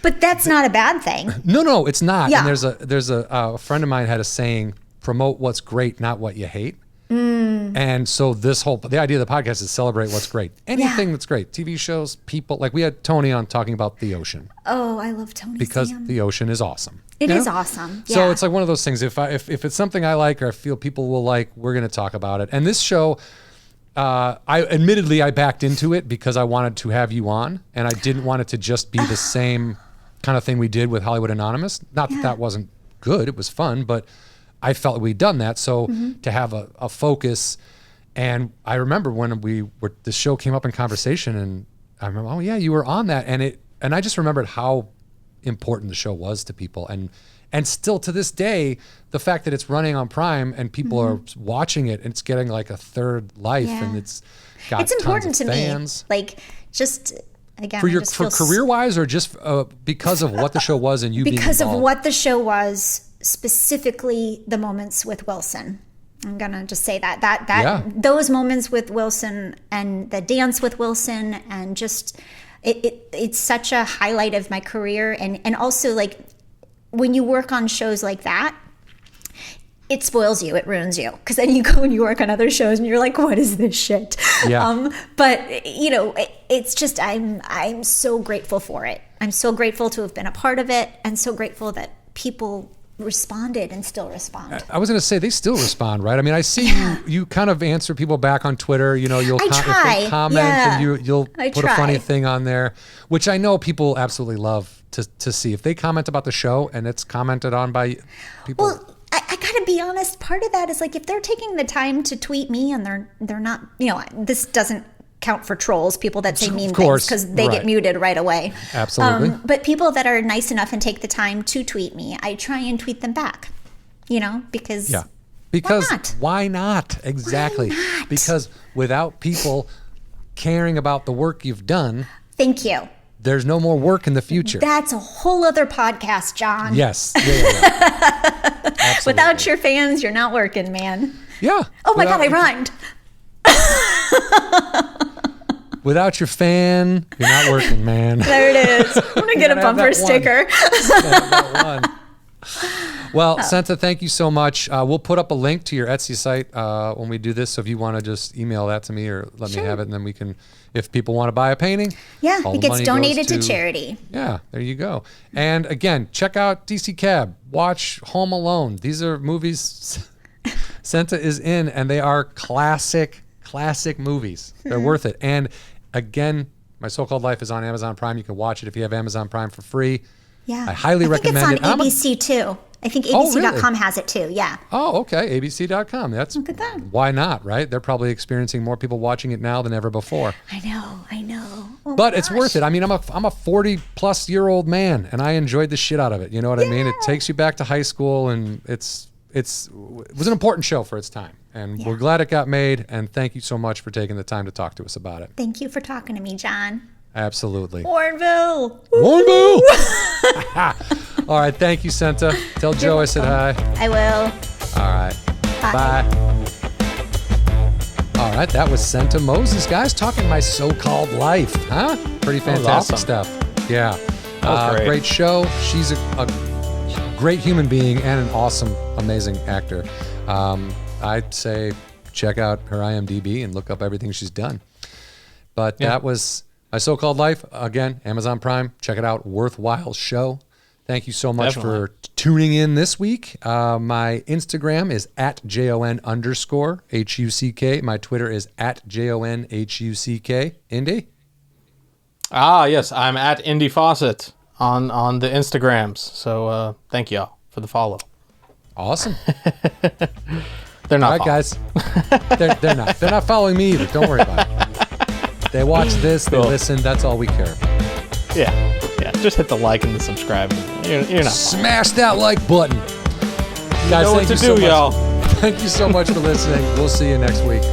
But that's not a bad thing.
No, it's not.
Yeah.
And there's a friend of mine had a saying, promote what's great, not what you hate. And so the idea of the podcast is celebrate what's great. Anything that's great. TV shows, people. We had Tony on talking about the ocean.
Oh, I love Tony.
Because the ocean is awesome.
It is awesome. Yeah.
So it's one of those things. If it's something I like or I feel people will like, we're going to talk about it. And this show, I backed into it because I wanted to have you on, and I didn't want it to just be the same kind of thing we did with Hollywood Anonymous. Not that wasn't good. It was fun, but I felt we'd done that. So to have a focus, and I remember when the show came up in conversation, and I remember, oh yeah, you were on that, and I just remembered how important the show was to people, and still to this day, the fact that it's running on Prime and people are watching it, and it's getting a third life, and it's got
important
tons of
to
fans.
Me. Just again,
for career wise, or just because of what the show was and you being involved?
Because of what the show was. Specifically the moments with Wilson. I'm gonna just say that those moments with Wilson and the dance with Wilson, and just it's such a highlight of my career, and also when you work on shows like that, it spoils you, it ruins you, because then you go and you work on other shows and you're like, what is this shit? But it's just I'm so grateful for it. I'm so grateful to have been a part of it, and so grateful that people responded and still respond.
I was going to say they still respond, right? I mean, I see you kind of answer people back on Twitter. You'll if they comment and you'll put a funny thing on there, which I know people absolutely love to see. If they comment about the show and it's commented on by people.
Well, I gotta be honest. Part of that is if they're taking the time to tweet me and they're not, this doesn't count for trolls, people that say mean things, because they get muted right away.
Absolutely.
But people that are nice enough and take the time to tweet me, I try and tweet them back, because
why not? Exactly.
Why not?
Because without people caring about the work you've done,
thank you,
there's no more work in the future.
That's a whole other podcast, John.
Yes. Yeah.
Without your fans, you're not working, man.
Yeah.
Oh my God, I rhymed.
Without your fan, you're not working, man.
There it is. I'm going to get a bumper sticker.
Well, Senta, thank you so much. We'll put up a link to your Etsy site when we do this. So if you want to just email that to me or let me have it, and then we can, if people want to buy a painting.
Yeah, it gets donated to charity.
Yeah, there you go. And again, check out DC Cab. Watch Home Alone. These are movies Senta is in, and they are classic movies. They're worth it. And again, My So-Called Life is on Amazon Prime. You can watch it if you have Amazon Prime for free.
Yeah.
I highly recommend it.
I think it's on ABC too. I think ABC.com has it too. Yeah.
Oh, okay. ABC.com.
Look at that.
Why not, right? They're probably experiencing more people watching it now than ever before.
I know. Oh,
but it's worth it. I mean, I'm a 40-plus-year-old man, and I enjoyed the shit out of it. You know what I mean? It takes you back to high school, and it was an important show for its time. And we're glad it got made, and thank you so much for taking the time to talk to us about it.
Thank you for talking to me, Jon.
Absolutely.
Warrenville.
All right. Thank you, Senta. Tell Joe I said hi.
I will.
All right. Bye. All right. That was Senta Moses, guys, talking My So-Called Life. Huh? Pretty fantastic stuff. Yeah. Great show. She's a great human being and an awesome, amazing actor. I'd say check out her IMDb and look up everything she's done. But that was My So-Called Life. Again, Amazon Prime. Check it out. Worthwhile show. Thank you so much for tuning in this week. My Instagram is @JON_HUCK. My Twitter is @JONHUCK. Indy?
Yes. I'm @Indy Fawcett on the Instagrams. So thank y'all for the follow.
Awesome.
They're not.
All right, guys. They're not. They're not following me either. Don't worry about it. They watch this. They listen. That's all we care about.
Yeah. Just hit the like and the subscribe. You're not.
Smash that like button. Guys,
thank you so much. Y'all.
Thank you so much for listening. We'll see you next week.